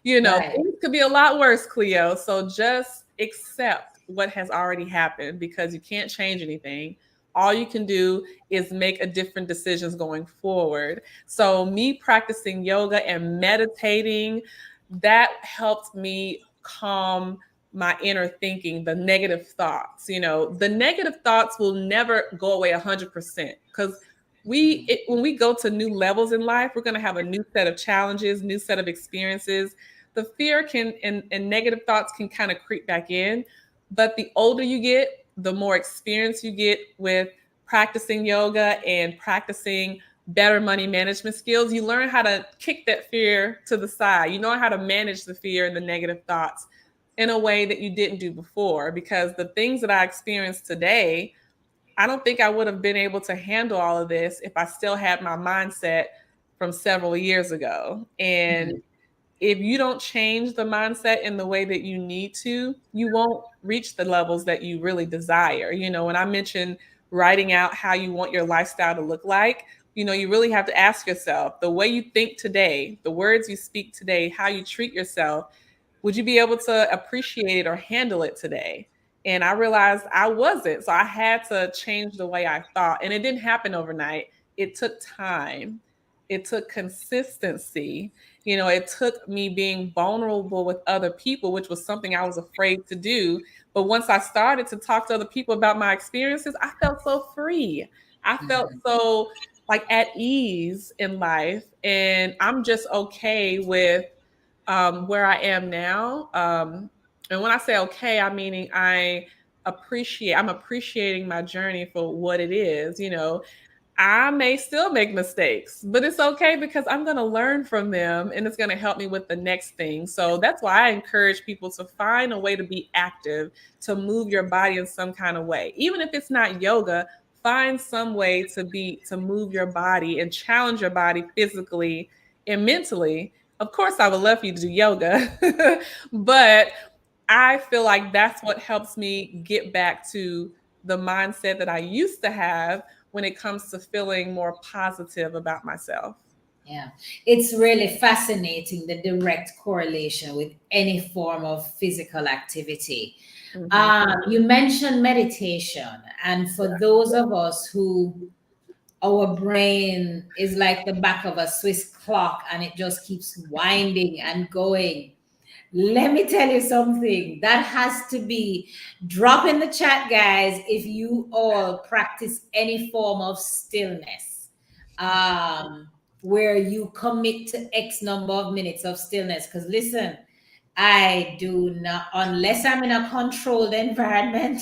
Things could be a lot worse, Cleo. So just accept what has already happened, because you can't change anything. All you can do is make a different decisions going forward. So me practicing yoga and meditating, that helped me calm my inner thinking, the negative thoughts. The negative thoughts will never go away 100%, because when we go to new levels in life, we're going to have a new set of challenges, new set of experiences. The fear can and negative thoughts can kind of creep back in, but the older you get, the more experience you get with practicing yoga and practicing better money management skills. You learn how to kick that fear to the side. You know how to manage the fear and the negative thoughts in a way that you didn't do before, because the things that I experienced today, I don't think I would have been able to handle all of this if I still had my mindset from several years ago. And Mhm. if you don't change the mindset in the way that you need to, you won't reach the levels that you really desire. When I mentioned writing out how you want your lifestyle to look like, you really have to ask yourself, the way you think today, the words you speak today, how you treat yourself, would you be able to appreciate it or handle it today? And I realized I wasn't. So I had to change the way I thought. And it didn't happen overnight. It took time, it took consistency. It took me being vulnerable with other people, which was something I was afraid to do. But once I started to talk to other people about my experiences, I felt so free. I felt Mhm. so like at ease in life. And I'm just okay with where I am now. And when I say okay, I'm meaning I'm appreciating my journey for what it is. I may still make mistakes, but it's okay, because I'm going to learn from them and it's going to help me with the next thing. So that's why I encourage people to find a way to be active, to move your body in some kind of way. Even if it's not yoga, find some way to move your body and challenge your body physically and mentally. Of course, I would love for you to do yoga, but I feel like that's what helps me get back to the mindset that I used to have when it comes to feeling more positive about myself. Yeah, it's really fascinating, the direct correlation with any form of physical activity. Hmm. You mentioned meditation, and for those of us who our brain is like the back of a Swiss clock and it just keeps winding and going, let me tell you something that has to be drop in the chat, guys, if you all practice any form of stillness, um, where you commit to X number of minutes of stillness. Because listen, I do not, unless I'm in a controlled environment,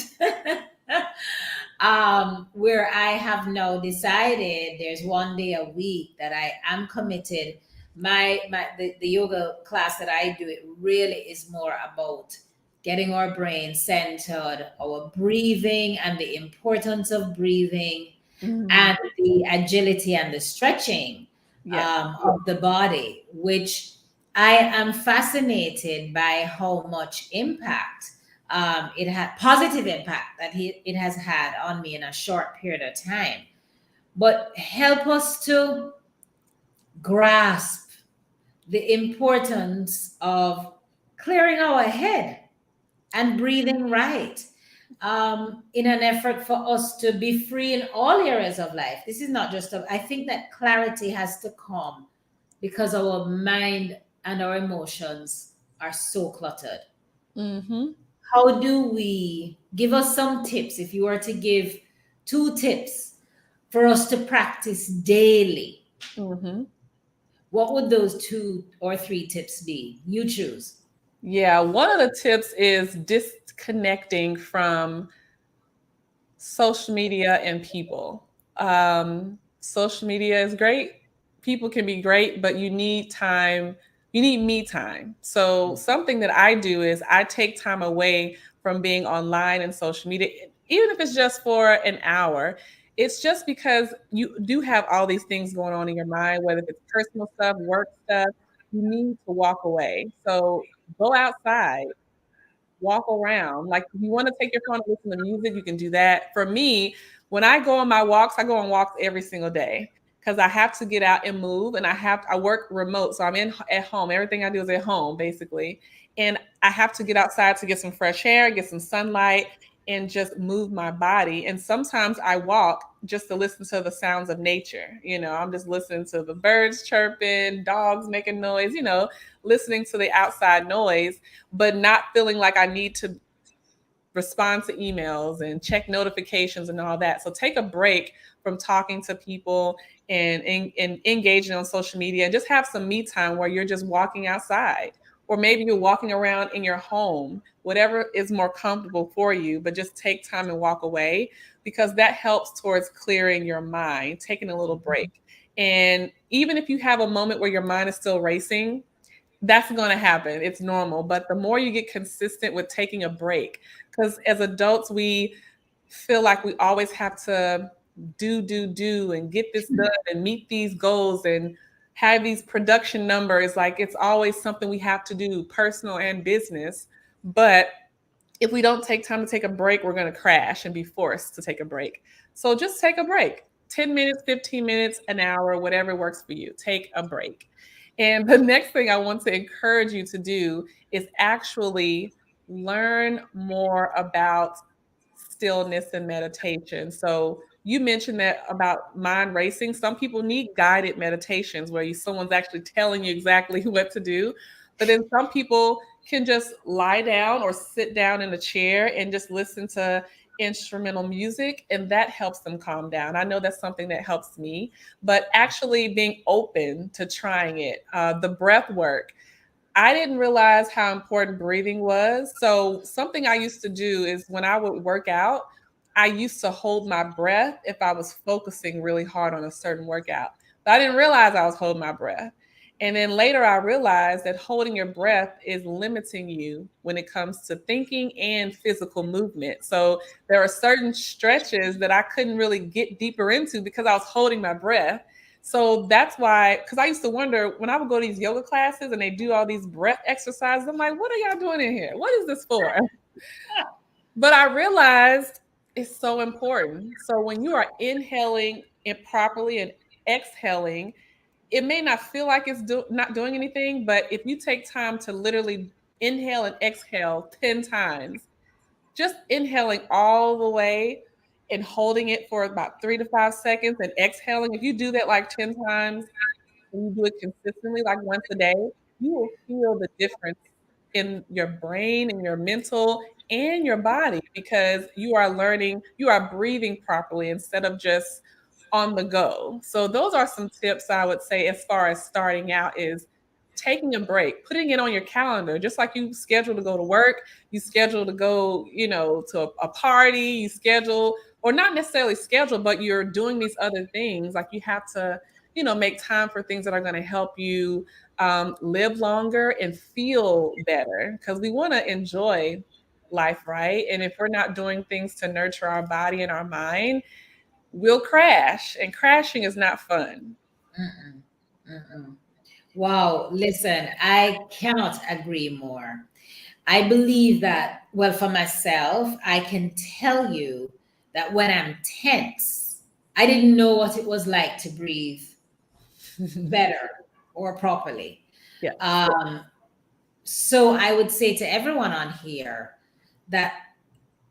where I have now decided there's one day a week that I am committed. The yoga class that I do, it really is more about getting our brain centered, our breathing and the importance of breathing, Mm, and the agility and the stretching yes. of the body, which I am fascinated by how much impact it had positive impact that it has had on me in a short period of time. But help us to grasp the importance of clearing our head and breathing right, in an effort for us to be free in all areas of life. This is not just I think that clarity has to come because our mind and our emotions are so cluttered. Hmm. How do we give us some tips? If you were to give two tips for us to practice daily, Hmm. what would those two or three tips be? You choose. Yeah, one of the tips is disconnecting from social media and people. Social media is great. People can be great, but you need time. You need me time. So, something that I do is I take time away from being online and social media, even if it's just for an hour. It's just because you do have all these things going on in your mind, whether it's personal stuff, work stuff, you need to walk away. So, go outside, walk around. Like if you want to take your phone and listen to music, you can do that. For me, when I go on my walks, I go on walks every single day because I have to get out and move, and I work remote, so I'm in at home. Everything I do is at home basically, and I have to get outside to get some fresh air, get some sunlight, and just move my body. And sometimes I walk just to listen to the sounds of nature. I'm just listening to the birds chirping, dogs making noise, listening to the outside noise, but not feeling like I need to respond to emails and check notifications and all that. So take a break from talking to people and engaging on social media, and just have some me time where you're just walking outside. Or maybe you're walking around in your home, whatever is more comfortable for you, but just take time and walk away, because that helps towards clearing your mind, taking a little break. And even if you have a moment where your mind is still racing, that's going to happen. It's normal. But the more you get consistent with taking a break, because as adults, we feel like we always have to do, and get this done and meet these goals and have these production numbers. Like it's always something we have to do, personal and business. But if we don't take time to take a break, we're going to crash and be forced to take a break. So just take a break. 10 minutes, 15 minutes, an hour, whatever works for you. Take a break. And the next thing I want to encourage you to do is actually learn more about stillness and meditation. So you mentioned that about mind racing. Some people need guided meditations where someone's actually telling you exactly what to do. But then some people can just lie down or sit down in a chair and just listen to instrumental music, and that helps them calm down. I know that's something that helps me, but actually being open to trying it. The breath work, I didn't realize how important breathing was. So something I used to do is when I would work out, I used to hold my breath if I was focusing really hard on a certain workout. But I didn't realize I was holding my breath. And then later I realized that holding your breath is limiting you when it comes to thinking and physical movement. So there are certain stretches that I couldn't really get deeper into because I was holding my breath. So that's why, because I used to wonder when I would go to these yoga classes and they do all these breath exercises, I'm like, what are y'all doing in here? What is this for? But I realized it's so important. So when you are inhaling it properly and exhaling, it may not feel like it's not doing anything, but if you take time to literally inhale and exhale 10 times, just inhaling all the way and holding it for about 3 to 5 seconds and exhaling, if you do that like 10 times and you do it consistently, like once a day, you will feel the difference in your brain and your mental and your body, because you are learning, you are breathing properly instead of just on the go. So those are some tips I would say as far as starting out is taking a break, putting it on your calendar, just like you schedule to go to work, you schedule to go, to a party, you schedule, or not necessarily schedule, but you're doing these other things. Like you have to, make time for things that are going to help you live longer and feel better, because we want to enjoy life, right? And if we're not doing things to nurture our body and our mind, we'll crash, and crashing is not fun. Mm-mm, mm-mm. Wow, listen, I cannot agree more. I believe that, well, for myself, I can tell you that when I'm tense, I didn't know what it was like to breathe better or properly. Yeah. So I would say to everyone on here that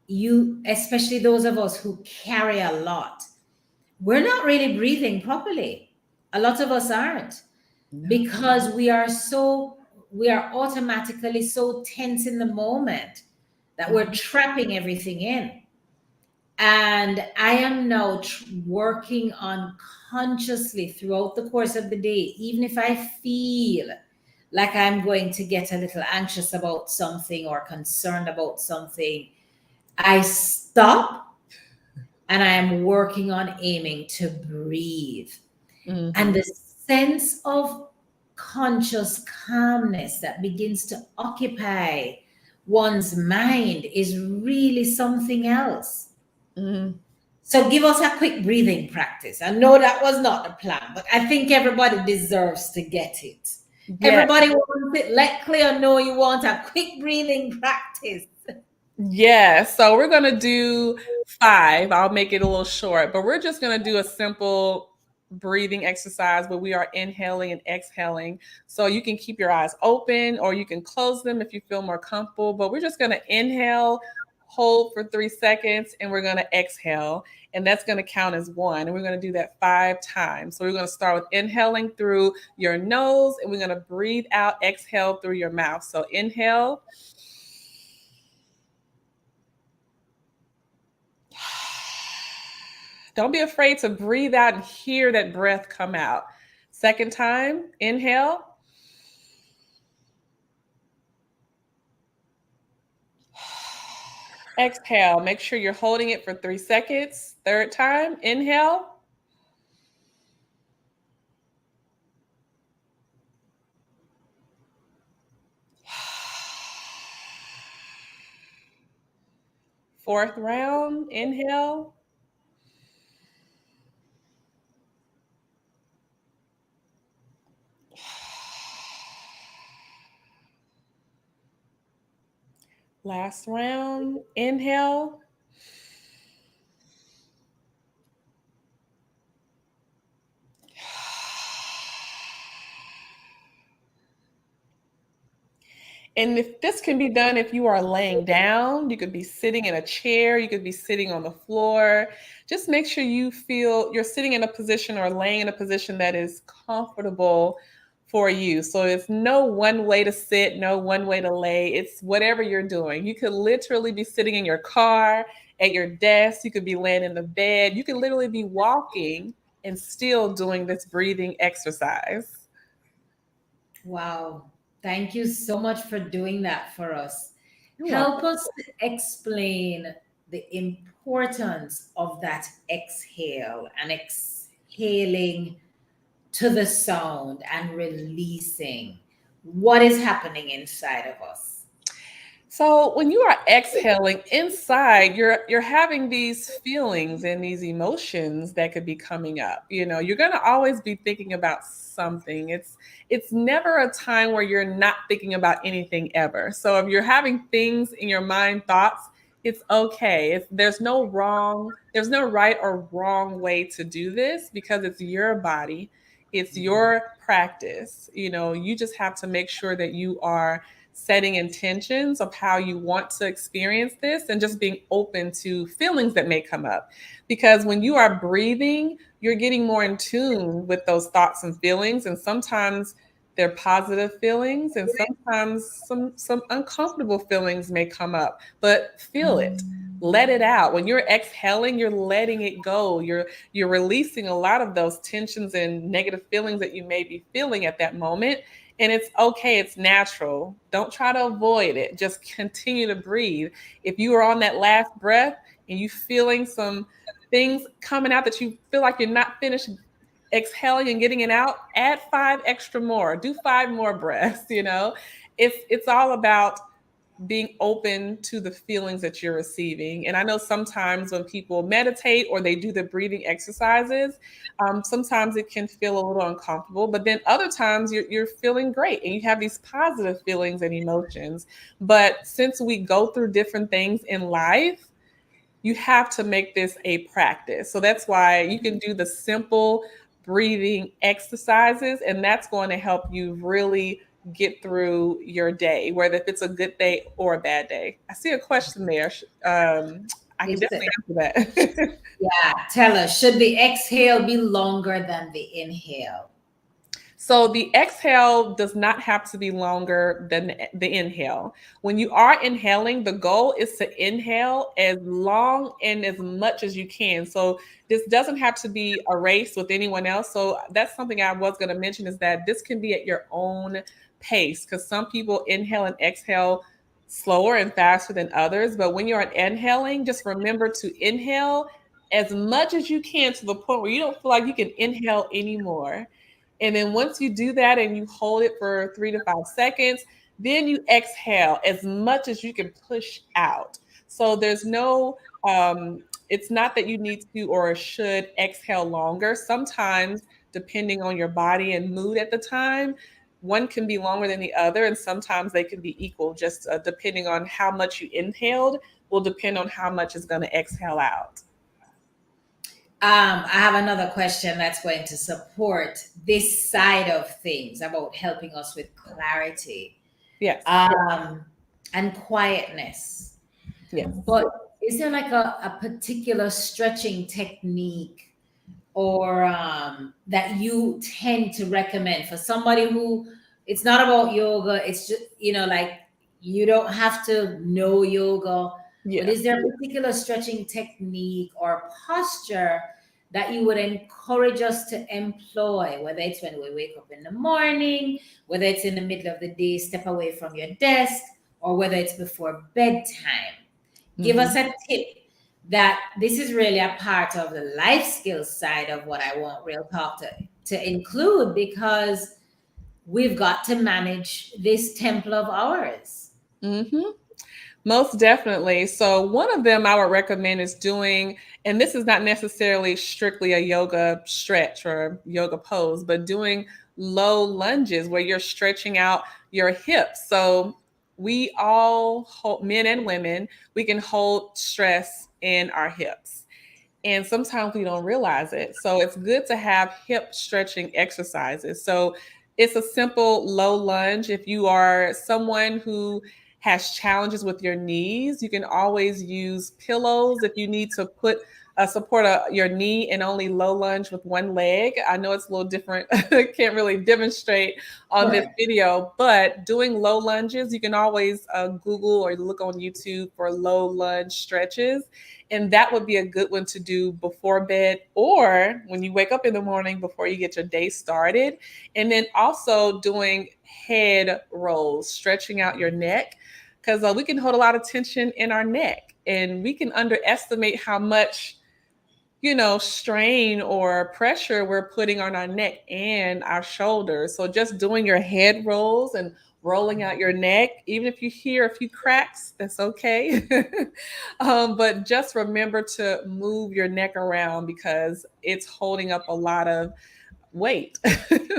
especially those of us who carry a lot, we're not really breathing properly. A lot of us aren't, because we are automatically so tense in the moment that we're trapping everything in. And I am now working on consciously throughout the course of the day, even if I feel like I'm going to get a little anxious about something or concerned about something, I stop and I am working on aiming to breathe. Mm-hmm. And the sense of conscious calmness that begins to occupy one's mind is really something else. Mm-hmm. So give us a quick breathing practice. I know that was not the plan, but I think everybody deserves to get it. Yes. Everybody wants it. Let Cleo know you want a quick breathing practice. Yeah, so we're going to do 5. I'll make it a little short, but we're just going to do a simple breathing exercise where we are inhaling and exhaling. So you can keep your eyes open or you can close them if you feel more comfortable, but we're just going to inhale, hold for 3 seconds, and we're going to exhale, and that's going to count as 1. And we're going to do that 5 times. So we're going to start with inhaling through your nose, and we're going to breathe out, exhale through your mouth. So inhale. Don't be afraid to breathe out and hear that breath come out. Second time, inhale. Exhale. Make sure you're holding it for 3 seconds. Third time, inhale. Fourth round, inhale. Last round, inhale. And if this can be done if you are laying down, you could be sitting in a chair, you could be sitting on the floor. Just make sure you feel you're sitting in a position or laying in a position that is comfortable for you. So it's no one way to sit, no one way to lay. It's whatever you're doing. You could literally be sitting in your car, at your desk, you could be laying in the bed, you could literally be walking and still doing this breathing exercise. Wow. Thank you so much for doing that for us. You're Help welcome. us to explain the importance of that exhale and exhaling to the sound and releasing. What is happening inside of us? So when you are exhaling inside, you're having these feelings and these emotions that could be coming up. You know, you're going to always be thinking about something. It's never a time where you're not thinking about anything ever. So if you're having things in your mind, thoughts, it's okay. There's no right or wrong way to do this because it's your body. It's your practice. You know, you just have to make sure that you are setting intentions of how you want to experience this and just being open to feelings that may come up. Because when you are breathing, you're getting more in tune with those thoughts and feelings. And sometimes they're positive feelings and sometimes some uncomfortable feelings may come up, but feel it. Let it out. When you're exhaling, you're letting it go. You're releasing a lot of those tensions and negative feelings that you may be feeling at that moment, and it's okay, it's natural. Don't try to avoid it. Just continue to breathe. If you are on that last breath and you feeling some things coming out that you feel like you're not finished exhaling and getting it out, add 5 extra more. Do 5 more breaths, you know. It's all about being open to the feelings that you're receiving. And I know sometimes when people meditate or they do the breathing exercises, sometimes it can feel a little uncomfortable, but then other times you're feeling great and you have these positive feelings and emotions. But since we go through different things in life, you have to make this a practice. So that's why you can do the simple breathing exercises, and that's going to help you really get through your day, whether if it's a good day or a bad day. I see a question there. I can Is it? definitely answer that. Yeah, tell us, should the exhale be longer than the inhale? So the exhale does not have to be longer than the inhale. When you are inhaling, the goal is to inhale as long and as much as you can. So this doesn't have to be a race with anyone else. So that's something I was going to mention, is that this can be at your own pace, because some people inhale and exhale slower and faster than others. But when you're inhaling, just remember to inhale as much as you can to the point where you don't feel like you can inhale anymore. And then once you do that and you hold it for 3 to 5 seconds, then you exhale as much as you can push out. So there's no, it's not that you need to or should exhale longer. Sometimes, depending on your body and mood at the time, one can be longer than the other, and sometimes they can be equal, just depending on how much you inhaled will depend on how much is going to exhale out. I have another question that's going to support this side of things about helping us with clarity, Yes. and quietness. Yes. But is there like a particular stretching technique or that you tend to recommend for somebody who it's not about yoga? It's just, like you don't have to know yoga, but Yeah. is there a particular stretching technique or posture that you would encourage us to employ, whether it's when we wake up in the morning, whether it's in the middle of the day, step away from your desk, or whether it's before bedtime? Give us a tip that this is really a part of the life skills side of what I want Real Talk to include, because we've got to manage this temple of ours. Mm-hmm. Most definitely. So one of them I would recommend is doing, and this is not necessarily strictly a yoga stretch or yoga pose, but doing low lunges where you're stretching out your hips. So we all hold, men and women, we can hold stress in our hips. And sometimes we don't realize it. So it's good to have hip stretching exercises. So it's a simple low lunge. If you are someone who has challenges with your knees, you can always use pillows if you need to put support your knee and only low lunge with one leg. I know it's a little different. Can't really demonstrate on this Sure. video, but doing low lunges, you can always Google or look on YouTube for low lunge stretches. And that would be a good one to do before bed or when you wake up in the morning before you get your day started. And then also doing head rolls, stretching out your neck, because we can hold a lot of tension in our neck and we can underestimate how much strain or pressure we're putting on our neck and our shoulders. So just doing your head rolls and rolling out your neck, even if you hear a few cracks, that's okay. But just remember to move your neck around because it's holding up a lot of weight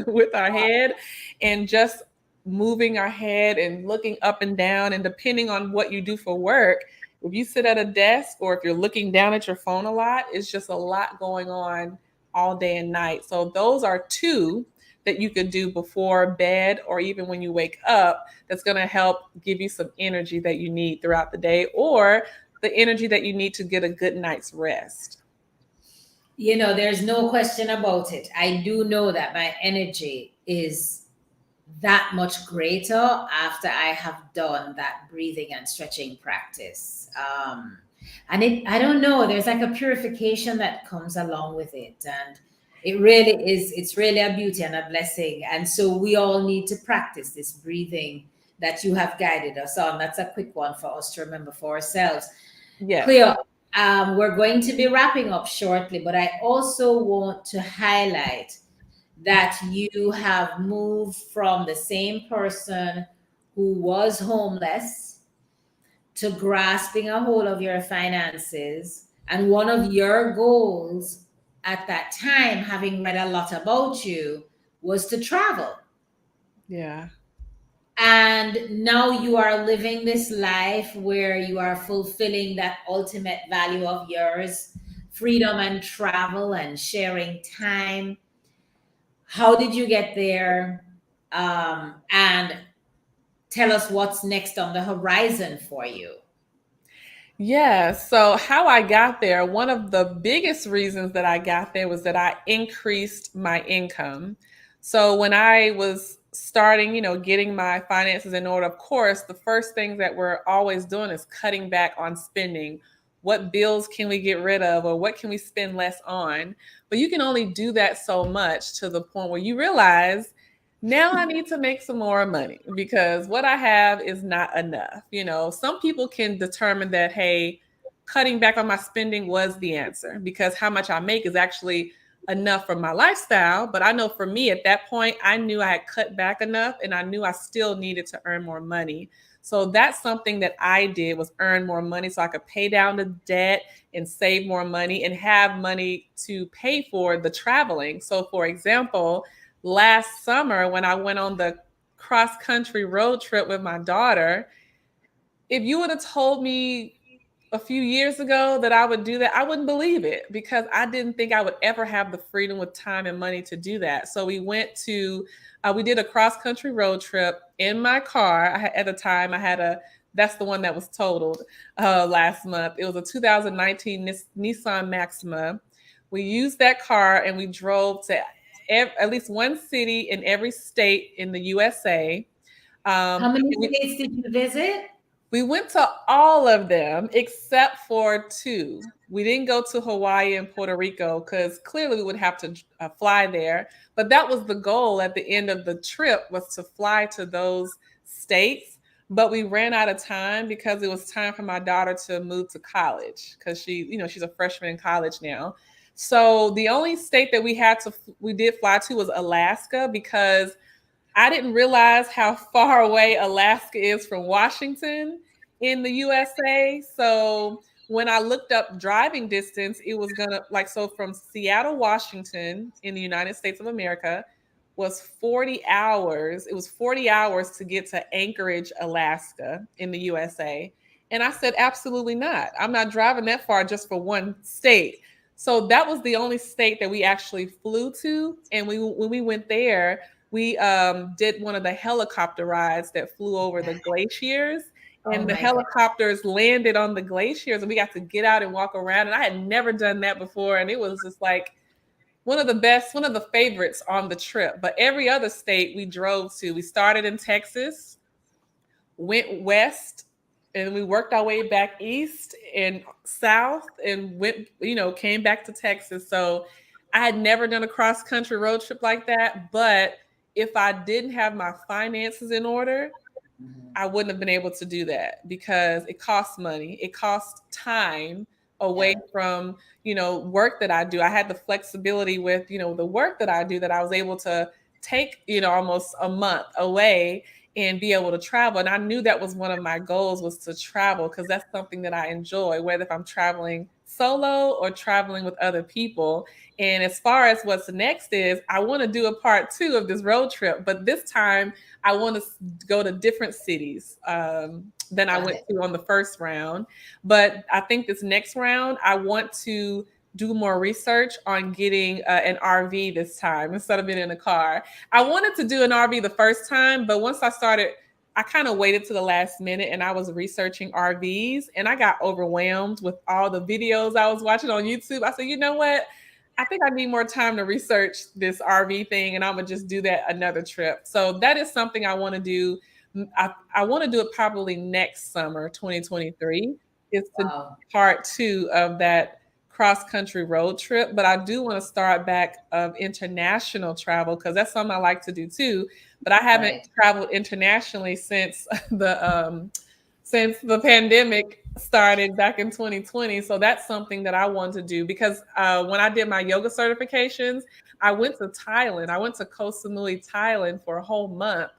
with our head, and just moving our head and looking up and down. And depending on what you do for work, if you sit at a desk or if you're looking down at your phone a lot, it's just a lot going on all day and night. So those are two that you could do before bed or even when you wake up, that's going to help give you some energy that you need throughout the day, or the energy that you need to get a good night's rest. There's no question about it. I do know that my energy is that much greater after I have done that breathing and stretching practice. And I don't know, there's like a purification that comes along with it. And it's really a beauty and a blessing. And so we all need to practice this breathing that you have guided us on. That's a quick one for us to remember for ourselves. Yes. Cleo, we're going to be wrapping up shortly, but I also want to highlight that you have moved from the same person who was homeless to grasping a hold of your finances. And one of your goals at that time, having read a lot about you, was to travel. Yeah. And now you are living this life where you are fulfilling that ultimate value of yours, freedom and travel and sharing time. How did you get there? And tell us what's next on the horizon for you. Yeah. So, how I got there, one of the biggest reasons that I got there was that I increased my income. So, when I was starting, getting my finances in order, of course, the first things that we're always doing is cutting back on spending. What bills can we get rid of, or what can we spend less on? But you can only do that so much to the point where you realize now I need to make some more money because what I have is not enough. Some people can determine that, hey, cutting back on my spending was the answer because how much I make is actually enough for my lifestyle. But I know for me at that point, I knew I had cut back enough and I knew I still needed to earn more money. So that's something that I did, was earn more money so I could pay down the debt and save more money and have money to pay for the traveling. So for example, last summer when I went on the cross-country road trip with my daughter. If you would have told me a few years ago that I would do that, I wouldn't believe it because I didn't think I would ever have the freedom with time and money to do that. So we did a cross country road trip in my car. At the time, that's the one that was totaled last month. It was a 2019 Nissan Maxima. We used that car and we drove to at least one city in every state in the USA. How many states did you visit? We went to all of them except for two. We didn't go to Hawaii and Puerto Rico because clearly we would have to fly there. But that was the goal at the end of the trip, was to fly to those states. But we ran out of time because it was time for my daughter to move to college because she's a freshman in college now. So the only state that we did fly to was Alaska, because I didn't realize how far away Alaska is from Washington in the USA. So when I looked up driving distance, it was so from Seattle, Washington in the United States of America was 40 hours. It was 40 hours to get to Anchorage, Alaska in the USA. And I said, absolutely not. I'm not driving that far just for one state. So that was the only state that we actually flew to. And when we went there, we did one of the helicopter rides that flew over the glaciers, and the helicopters landed on the glaciers, and we got to get out and walk around. And I had never done that before. And it was just like one of the favorites on the trip. But every other state we drove to, we started in Texas, went west, and we worked our way back east and south and came back to Texas. So I had never done a cross country road trip like that. But if I didn't have my finances in order, I wouldn't have been able to do that because it costs money. It costs time away from, work that I do. I had the flexibility with, the work that I do, that I was able to take, almost a month away and be able to travel. And I knew that was one of my goals, was to travel, because that's something that I enjoy, whether if I'm traveling solo or traveling with other people. And as far as what's next is, I want to do a part 2 of this road trip, but this time I want to go to different cities than I went to on the first round. But I think this next round, I want to do more research on getting an RV this time instead of being in a car. I wanted to do an RV the first time, but once I kind of waited to the last minute, and I was researching RVs, and I got overwhelmed with all the videos I was watching on YouTube. I said, you know what? I think I need more time to research this RV thing, and I'm going to just do that another trip. So that is something I want to do. I want to do it probably next summer, 2023. It's the part 2 of that cross-country road trip. But I do want to start back of international travel, because that's something I like to do too. But I haven't traveled internationally since the pandemic started back in 2020. So that's something that I want to do, because when I did my yoga certifications, I went to Thailand. I went to Koh Samui, Thailand for a whole month.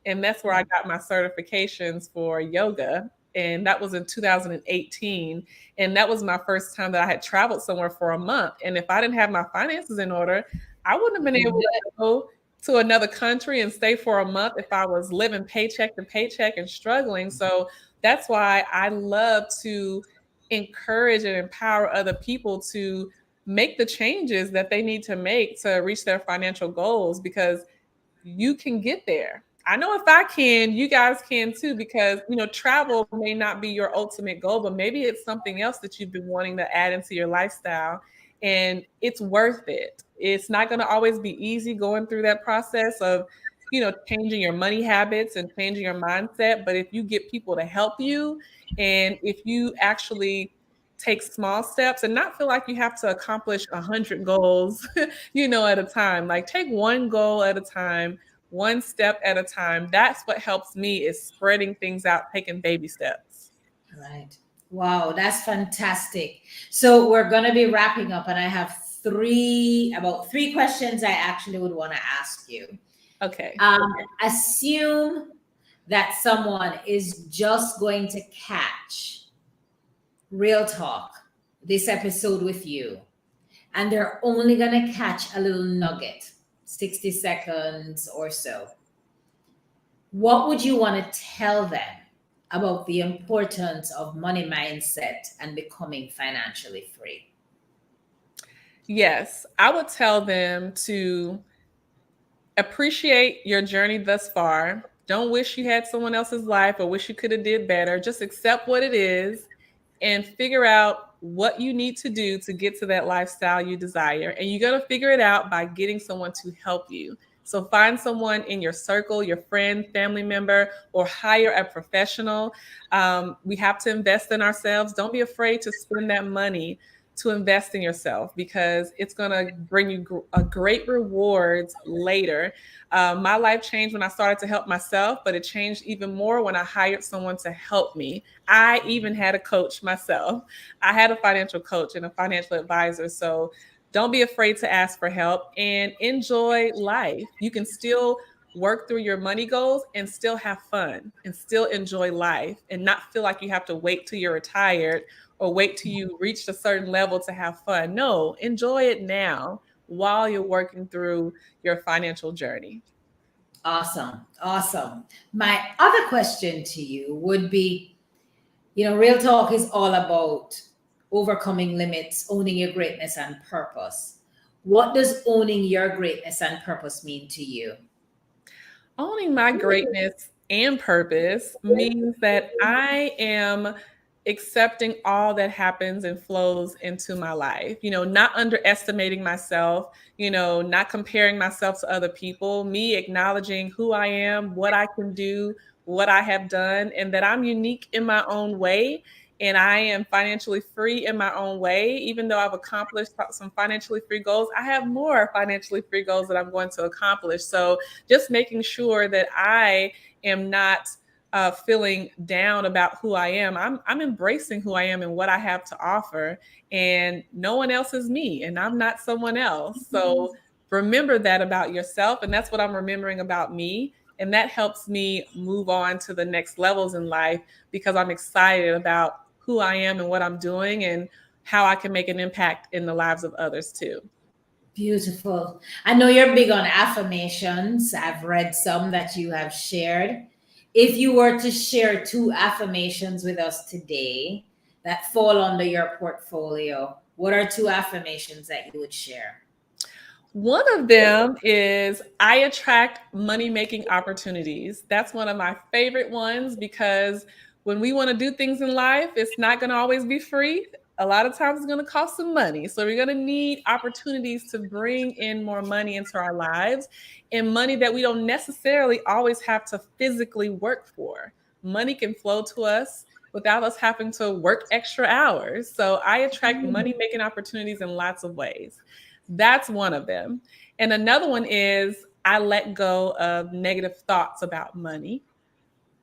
And that's where I got my certifications for yoga. And that was in 2018. And that was my first time that I had traveled somewhere for a month. And if I didn't have my finances in order, I wouldn't have been able to go to another country and stay for a month if I was living paycheck to paycheck and struggling. So that's why I love to encourage and empower other people to make the changes that they need to make to reach their financial goals, because you can get there. I know if I can, you guys can too, because, travel may not be your ultimate goal, but maybe it's something else that you've been wanting to add into your lifestyle, and it's worth it. It's not going to always be easy going through that process of, changing your money habits and changing your mindset. But if you get people to help you, and if you actually take small steps and not feel like you have to accomplish 100 goals, at a time, like take one goal at a time, one step at a time. That's what helps me, is spreading things out, taking baby steps. Right. Wow, that's fantastic. So we're going to be wrapping up, and I have about three questions I actually would want to ask you. Okay. Assume that someone is just going to catch Real Talk, this episode with you, and they're only going to catch a little nugget, 60 seconds or so. what would you want to tell them about the importance of money mindset and becoming financially free? Yes, I would tell them to appreciate your journey thus far. Don't wish you had someone else's life or wish you could have did better. Just accept what it is and figure out what you need to do to get to that lifestyle you desire. And you're going to figure it out by getting someone to help you. So find someone in your circle, your friend, family member, or hire a professional. We have to invest in ourselves. Don't be afraid to spend that money to invest in yourself because it's going to bring you a great rewards later. My life changed when I started to help myself, but it changed even more when I hired someone to help me. I even had a coach myself. I had a financial coach and a financial advisor. So don't be afraid to ask for help and enjoy life. You can still work through your money goals and still have fun and still enjoy life and not feel like you have to wait till you're retired or wait till you reach a certain level to have fun. No, enjoy it now while you're working through your financial journey. Awesome. Awesome. My other question to you would be, Real Talk is all about overcoming limits, owning your greatness and purpose. What does owning your greatness and purpose mean to you? Owning my greatness and purpose means that I am accepting all that happens and flows into my life, not underestimating myself, not comparing myself to other people, me acknowledging who I am, what I can do, what I have done, and that I'm unique in my own way. And I am financially free in my own way. Even though I've accomplished some financially free goals, I have more financially free goals that I'm going to accomplish. So just making sure that I am not feeling down about who I am. I'm embracing who I am and what I have to offer, and no one else is me, and I'm not someone else. So remember that about yourself, and that's what I'm remembering about me. And that helps me move on to the next levels in life because I'm excited about who I am and what I'm doing and how I can make an impact in the lives of others too. Beautiful. I know you're big on affirmations. I've read some that you have shared. If you were to share two affirmations with us today that fall under your portfolio, what are two affirmations that you would share? One of them is I attract money making opportunities. That's one of my favorite ones because when we want to do things in life, it's not going to always be free. A lot of times it's going to cost some money. So we're going to need opportunities to bring in more money into our lives and money that we don't necessarily always have to physically work for. Money can flow to us without us having to work extra hours. So I attract money making opportunities in lots of ways. That's one of them. And another one is I let go of negative thoughts about money.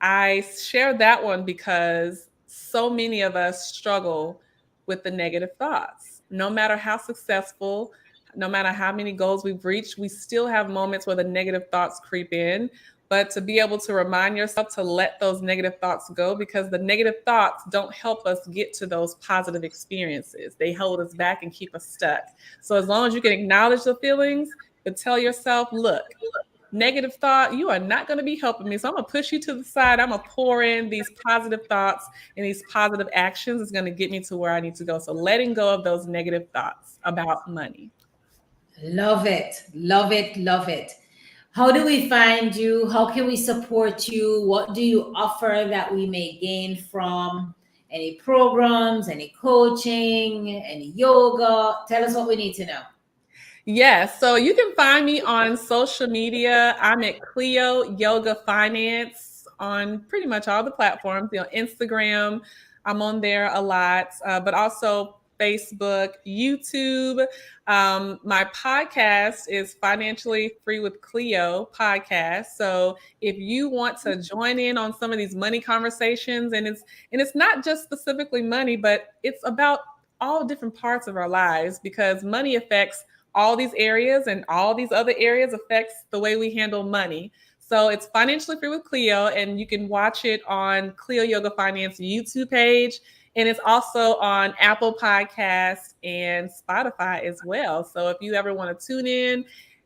I share that one because so many of us struggle with the negative thoughts. No matter how successful, no matter how many goals we've reached, we still have moments where the negative thoughts creep in. But to be able to remind yourself to let those negative thoughts go because the negative thoughts don't help us get to those positive experiences. They hold us back and keep us stuck. So as long as you can acknowledge the feelings, but tell yourself, look, negative thought, you are not going to be helping me. So I'm going to push you to the side. I'm going to pour in these positive thoughts and these positive actions is going to get me to where I need to go. So letting go of those negative thoughts about money. Love it. Love it. Love it. How do we find you? How can we support you? What do you offer that we may gain from any programs, any coaching, any yoga? Tell us what we need to know. Yes. So you can find me on social media. I'm at Cleo Yoga Finance on pretty much all the platforms. Instagram, I'm on there a lot, but also Facebook, YouTube. My podcast is Financially Free with Cleo podcast. So if you want to join in on some of these money conversations, and it's not just specifically money, but it's about all different parts of our lives because money affects all these areas and all these other areas affects the way we handle money. So it's Financially Free with Cleo, and you can watch it on Cleo Yoga Finance YouTube page. And it's also on Apple Podcasts and Spotify as well. So if you ever want to tune in,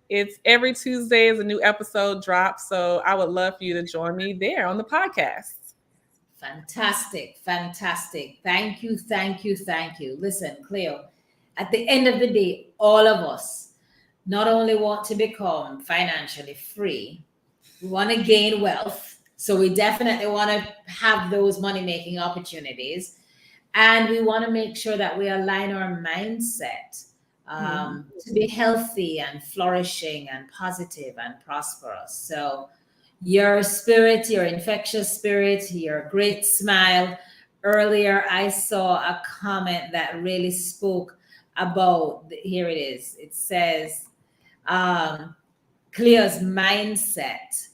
It's every Tuesday is a new episode drop. So I would love for you to join me there on the podcast. Fantastic, fantastic. Thank you, thank you, thank you. Listen, Cleo, at the end of the day, all of us not only want to become financially free, we want to gain wealth. So we definitely want to have those money making opportunities. And we want to make sure that we align our mindset to be healthy and flourishing and positive and prosperous. So your spirit, your infectious spirit, your great smile. Earlier, I saw a comment that really spoke about, here it is. It says, Cleo's mindset.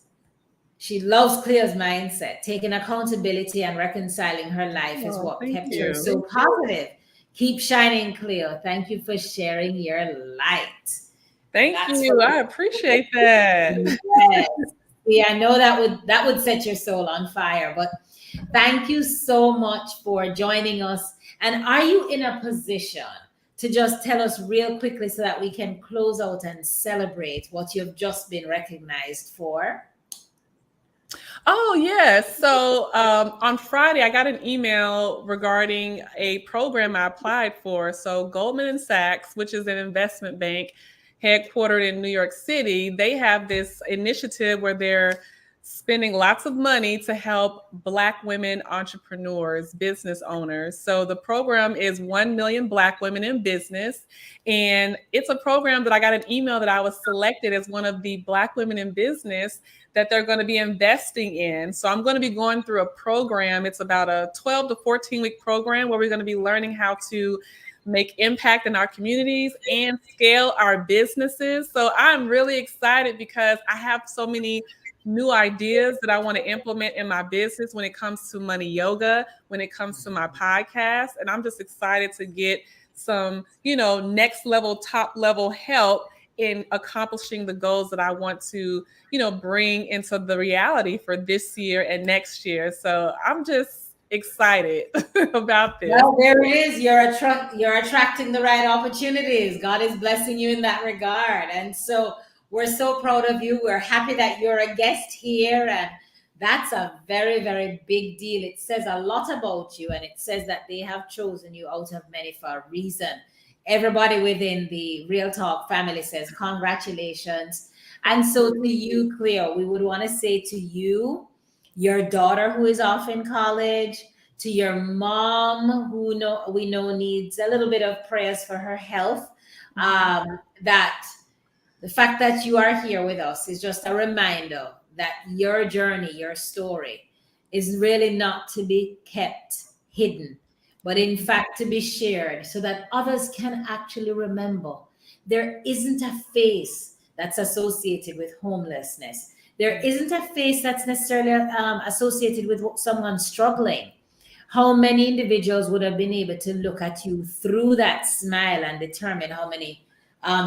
She loves Cleo's mindset. Taking accountability and reconciling her life is Oh, what thank kept her you. so positive. Keep shining, Cleo. Thank you for sharing your light. Thank you. I appreciate that. Yes. Yeah, I know that would set your soul on fire. But thank you so much for joining us. And are you in a position to just tell us real quickly so that we can close out and celebrate what you've just been recognized for? Oh, yes. So on Friday, I got an email regarding a program I applied for. So Goldman Sachs, which is an investment bank headquartered in New York City, they have this initiative where they're spending lots of money to help Black women entrepreneurs, business owners. So the program is 1 million Black women in business. And it's a program that I got an email that I was selected as one of the Black women in business that they're going to be investing in. So I'm going to be going through a program. It's about a 12 to 14 week program where we're going to be learning how to make impact in our communities and scale our businesses. So I'm really excited because I have so many new ideas that I want to implement in my business when it comes to money yoga, when it comes to my podcast. And I'm just excited to get some, next level, top level help in accomplishing the goals that I want to, bring into the reality for this year and next year. So I'm just excited about this. Well, there it is. You're attracting the right opportunities. God is blessing you in that regard. And so we're so proud of you. We're happy that you're a guest here. And that's a very, very big deal. It says a lot about you. And it says that they have chosen you out of many for a reason. Everybody within the Real Talk family says congratulations. And so to you, Cleo, we would want to say to you, your daughter who is off in college, to your mom who we know needs a little bit of prayers for her health, that the fact that you are here with us is just a reminder that your journey, your story is really not to be kept hidden, but in fact to be shared so that others can actually remember. There isn't a face that's associated with homelessness. There isn't a face that's necessarily associated with someone struggling. How many individuals would have been able to look at you through that smile and determine how many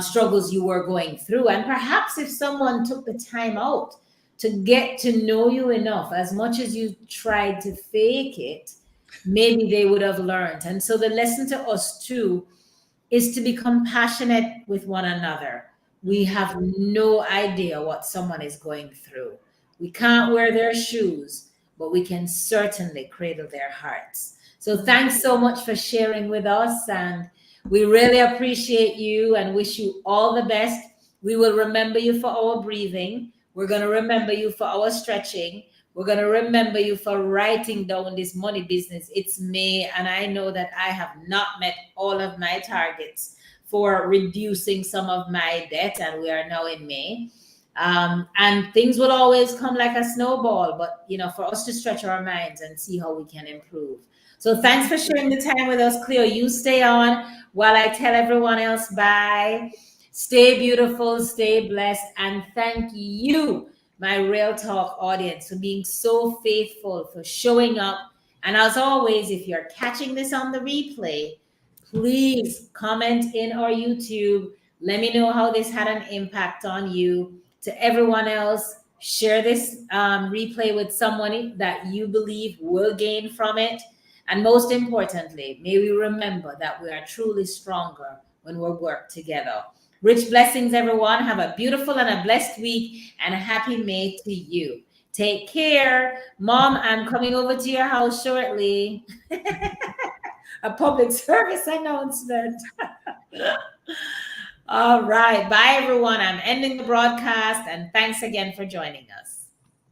struggles you were going through? And perhaps if someone took the time out to get to know you enough, as much as you tried to fake it, maybe they would have learned. And so the lesson to us too is to be compassionate with one another. We have no idea what someone is going through. We can't wear their shoes, but we can certainly cradle their hearts. So thanks so much for sharing with us. And we really appreciate you and wish you all the best. We will remember you for our breathing. We're going to remember you for our stretching. We're going to remember you for writing down this money business. It's May, and I know that I have not met all of my targets for reducing some of my debt, and we are now in May. And things will always come like a snowball, but for us to stretch our minds and see how we can improve. So thanks for sharing the time with us, Cleo. You stay on while I tell everyone else bye. Stay beautiful, stay blessed, and thank you, my Real Talk audience, for being so faithful, for showing up. And as always, if you're catching this on the replay, please comment in our YouTube. Let me know how this had an impact on you. To everyone else, share this replay with someone that you believe will gain from it. And most importantly, may we remember that we are truly stronger when we work together. Rich blessings, everyone. Have a beautiful and a blessed week, and a happy May to you. Take care. Mom, I'm coming over to your house shortly. A public service announcement. All right. Bye, everyone. I'm ending the broadcast, and thanks again for joining us.